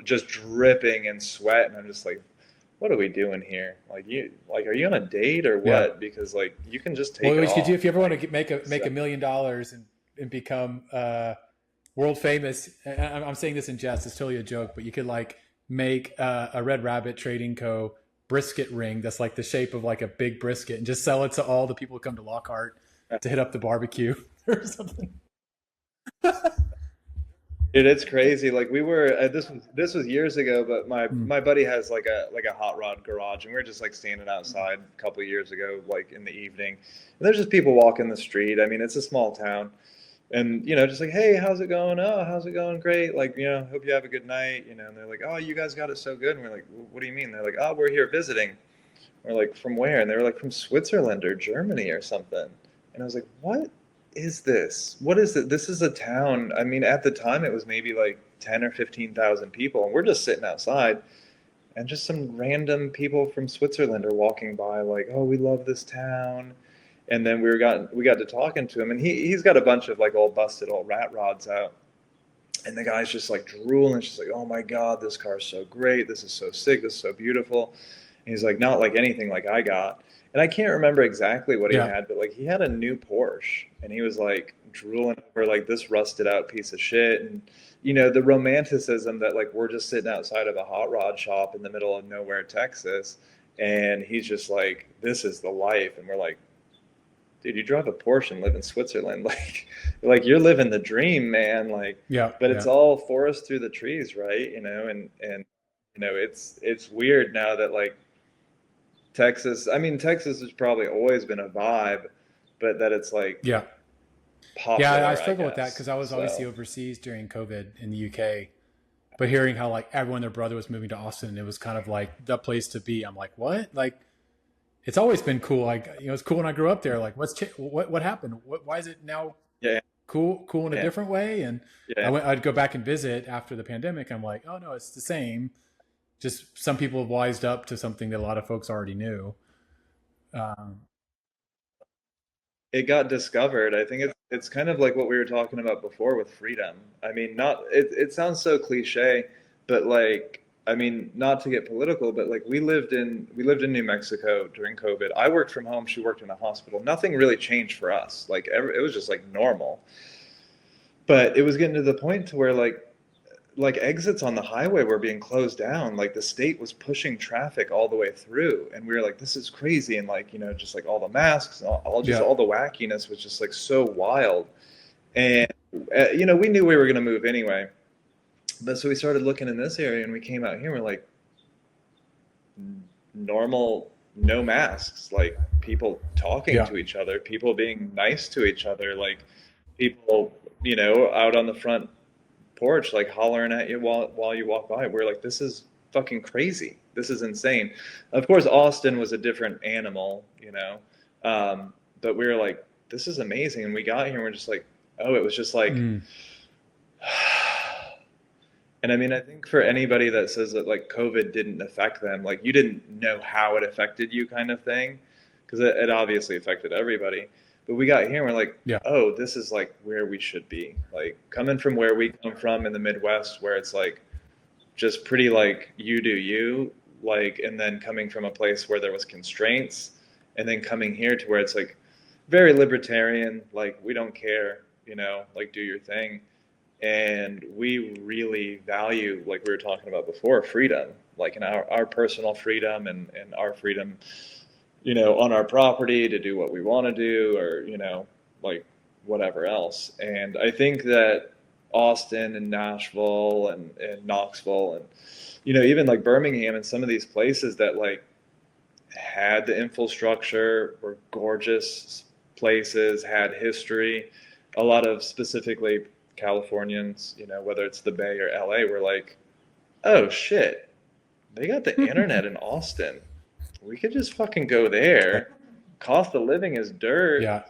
just dripping in sweat, and I'm just like, what are we doing here? Are you on a date or Yeah. what? Because like you can just Well, take it what you could do off. if you ever want to Like make so, $1 million and and become world famous. I'm saying this in jest; it's totally a joke, but you could like make a Red Rabbit Trading Co. brisket ring that's like the shape of like a big brisket, and just sell it to all the people who come to Lockhart to hit up the barbecue or something. Dude, it's crazy. Like we were this was years ago, but my Mm. my buddy has like a hot rod garage, and we were just like standing outside a couple of years ago, like in the evening, and there's just people walking the street. I mean, it's a small town, and just like, hey, how's it going? Oh, how's it going? Great. Like, hope you have a good night. And they're like, oh, you guys got it so good. And we're like, what do you mean? They're like, oh, we're here visiting. We're like, from where? And they were like, from Switzerland or Germany or something. And I was like, what is this? What is it? This is a town. I mean, at the time it was maybe like 10 or 15,000 people, and we're just sitting outside, and just some random people from Switzerland are walking by, like, oh, we love this town. And then we got to talking to him, and he's got a bunch of like old busted old rat rods out, and the guy's just like drooling, just like, oh my God, this car's so great, this is so sick, this is so beautiful. And he's like, not like anything like I got. And I can't remember exactly what he Yeah, had, but like he had a new Porsche, and he was like drooling over like this rusted out piece of shit. And the romanticism that like we're just sitting outside of a hot rod shop in the middle of nowhere, Texas, and he's just like, this is the life. And we're like, dude, you drive a Porsche and live in Switzerland. Like you're living the dream, man. Like, yeah, but yeah, it's all forest through the trees, right? And it's weird now that like Texas, I mean, Texas has probably always been a vibe, but that it's like yeah. Yeah, I popular, I struggle with that guess. because I was obviously So overseas during COVID in the UK. But hearing how like everyone, their brother was moving to Austin, it was kind of like the place to be. I'm like, what? Like, it's always been cool. Like, it's cool when I grew up there. Like, what happened? Why is it now yeah, cool in a yeah, different way? And yeah. I'd go back and visit after the pandemic. I'm like, oh no, it's the same. Just some people have wised up to something that a lot of folks already knew. Um, It got discovered. I think it's kind of like what we were talking about before with freedom. I mean, not it sounds so cliche, but like I mean, not to get political, but like we lived in New Mexico during COVID. I worked from home, she worked in a hospital. Nothing really changed for us. Like it was just like normal. But it was getting to the point to where like exits on the highway were being closed down. Like the state was pushing traffic all the way through, and we were like, this is crazy. And like just like all the masks and just yeah, all the wackiness was just like so wild. And we knew we were going to move anyway, but so we started looking in this area, and we came out here, and we're like, normal, no masks, like people talking yeah, to each other, people being nice to each other, like people out on the front porch, like hollering at you while you walk by. We're like, this is fucking crazy. This is insane. Of course, Austin was a different animal. But we were like, this is amazing. And we got here, and we're just like, oh, it was just like, mm, and I mean, I think for anybody that says that like COVID didn't affect them, like you didn't know how it affected you, kind of thing, because it obviously affected everybody. But we got here, and we're like, yeah, oh, this is like where we should be. Like coming from where we come from in the Midwest, where it's like just pretty like you do you, like, and then coming from a place where there was constraints, and then coming here to where it's like very libertarian, like we don't care, like do your thing. And we really value, like we were talking about before, freedom, like in our personal freedom, and our freedom, on our property to do what we want to do, or like whatever else. And I think that Austin and Nashville and Knoxville and even like Birmingham and some of these places that like had the infrastructure, were gorgeous places, had history. A lot of specifically Californians, whether it's the Bay or LA, were like, oh shit, they got the internet in Austin. We could just fucking go there. Cost of living is dirt. yeah,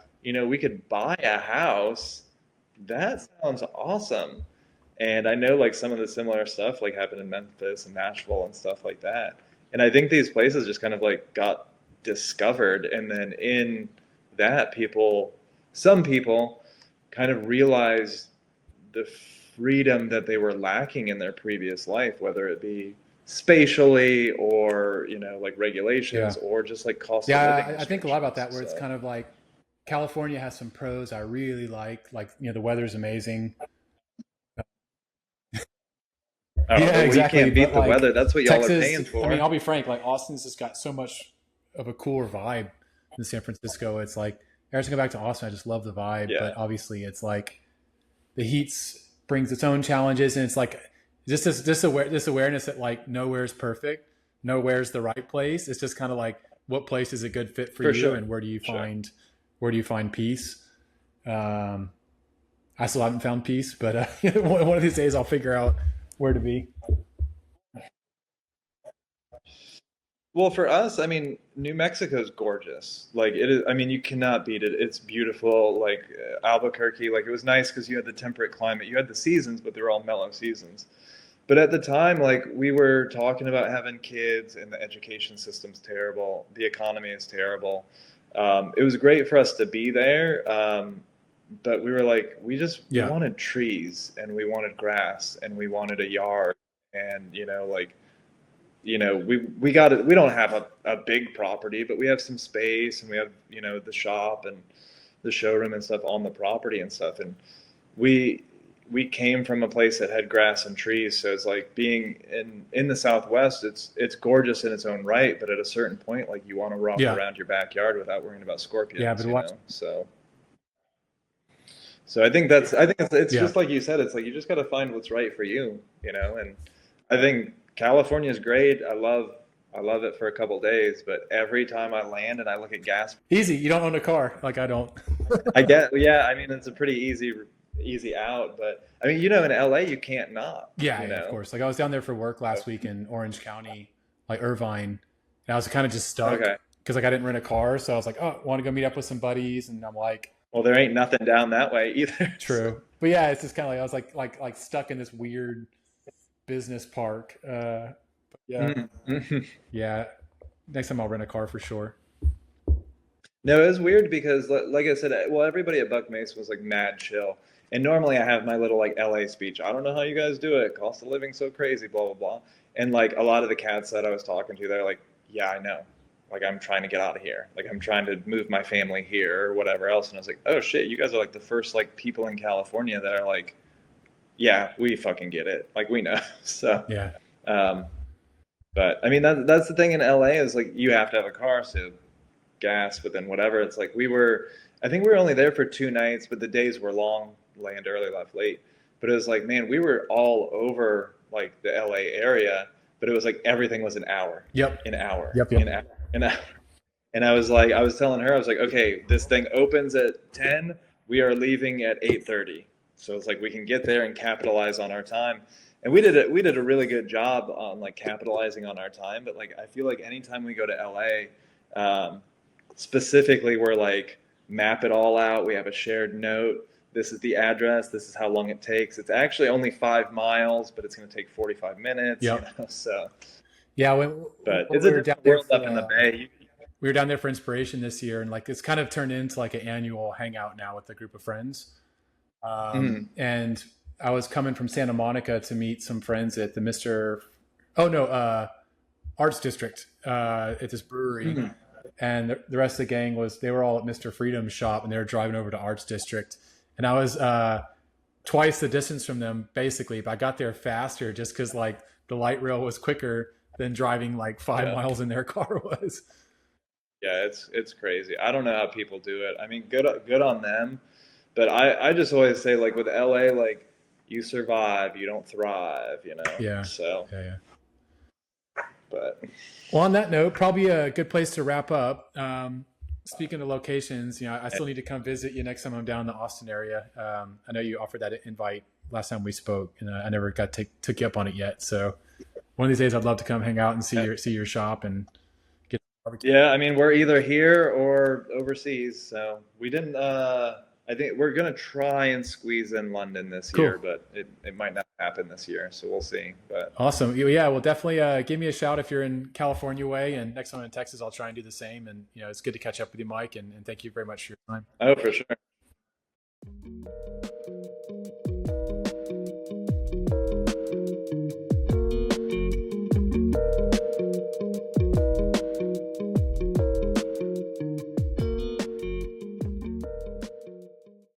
We could buy a house. That sounds awesome. And I know like some of the similar stuff like happened in Memphis and Nashville and stuff like that. And I think these places just kind of like got discovered, and then in that some people kind of realized the freedom that they were lacking in their previous life, whether it be spatially or like yeah. regulations or just like cost of Yeah, living I think a lot about restrictions. that, where it's So kind of like California has some pros I really like, the weather's amazing. Oh, Yeah, well, you exactly. can't But beat the like weather. That's what y'all are Texas, paying I mean, for. I'll be frank, like Austin's just got so much of a cooler vibe than San Francisco. It's like every time I go back to Austin, I just love the vibe. Yeah, But obviously, it's like the heat's brings its own challenges, and it's like just this awareness that like nowhere's perfect, nowhere's the right place. It's just kind of like what place is a good fit for for you, sure. and Sure. where do you find peace. Um, I still haven't found peace, but one of these days I'll figure out where to be. Well, for us, I mean, New Mexico's gorgeous. Like it is, I mean, you cannot beat it. It's beautiful. Like Albuquerque, like it was nice because you had the temperate climate. You had the seasons, but they were all mellow seasons. But at the time, like we were talking about having kids, and the education system's terrible. The economy is terrible. It was great for us to be there, but we were like, we Yeah, wanted trees, and we wanted grass, and we wanted a yard, and like we got it. We don't have a big property, but we have some space, and we have the shop and the showroom and stuff on the property and stuff. And we we came from a place that had grass and trees, so it's like being in the Southwest. It's gorgeous in its own right, but at a certain point, like you want to romp yeah, around your backyard without worrying about yeah. scorpions, But watch, So I think it's yeah, just like you said. It's like you just got to find what's right for you. And I think California is great. I love it for a couple days, but every time I land and I look at gas, easy. You don't own a car, like I don't. I get yeah. I mean, it's a pretty easy out, but I mean, in LA you can't not. Yeah, You yeah, of know. course. Like I was down there for work So, last week in Orange County, like Irvine, and I was kind of just stuck okay. because like I didn't rent a car, so I was like, oh, want to go meet up with some buddies, and I'm like, Well, there ain't nothing down that way either. So. true, but yeah, it's just kind of like I was like stuck in this weird business park. But yeah, Mhm. yeah. Next time I'll rent a car for sure. No, it was weird because, like I said, well, everybody at Buck Mason was like mad chill. And normally I have my little like LA speech. I don't know how you guys do it. Cost of living so crazy, blah blah blah. And like a lot of the cats that I was talking to, they're like, "Yeah, I know. Like I'm trying to get out of here. Like I'm trying to move my family here or whatever else." And I was like, "Oh shit, you guys are like the first like people in California that are like, yeah, we fucking get it. Like we know." So, Yeah, um, but I mean that's the thing in LA is like you have to have a car, so gas, but then whatever. It's like I think we were only there for 2 nights, but the days were long, land early, left late. But it was like, man, we were all over like the LA area, but it was like everything was an hour, yep, an hour, yep, an yep. hour, an hour. And I was telling her, I was like, okay, this thing opens at 10. We are leaving at 8:30. So it's like we can get there and capitalize on our time. And we did a really good job on like capitalizing on our time. But like I feel like anytime we go to LA, specifically we're like map it all out. We have a shared note. This is the address. This is how long it takes. It's actually only 5 miles, but it's going to take 45 minutes. Yep. So, Yeah, but when it's a we were different down there world for up in the Bay. we were down there for inspiration this year, and like it's kind of turned into like an annual hangout now with a group of friends. Mm, And I was coming from Santa Monica to meet some friends at the Mister. Oh no, Arts District at this brewery, mm. and the rest of the gang they were all at Mister Freedom's shop, and they were driving over to Arts District, and I was twice the distance from them basically, but I got there faster just because like the light rail was quicker than driving like five Yeah. miles in their car was. Yeah, it's crazy. I don't know how people do it. I mean, good on them. But I just always say like with LA, like you survive, you don't thrive. Yeah, So, yeah, yeah. but Well, on that note, probably a good place to wrap up. Speaking of locations, I still need to come visit you next time I'm down in the Austin area. I know you offered that invite last time we spoke, and I never took you up on it yet. So one of these days, I'd love to come hang out and see your shop and get barbecue. yeah, I mean we're either here or overseas. So we didn't. I think we're gonna try and squeeze in London this year, Cool, but it might not happen this year. So we'll see. But awesome. Yeah, well, definitely give me a shout if you're in California way, and next time I'm in Texas, I'll try and do the same. And it's good to catch up with you, Mike, and thank you very much for your time. oh, for sure.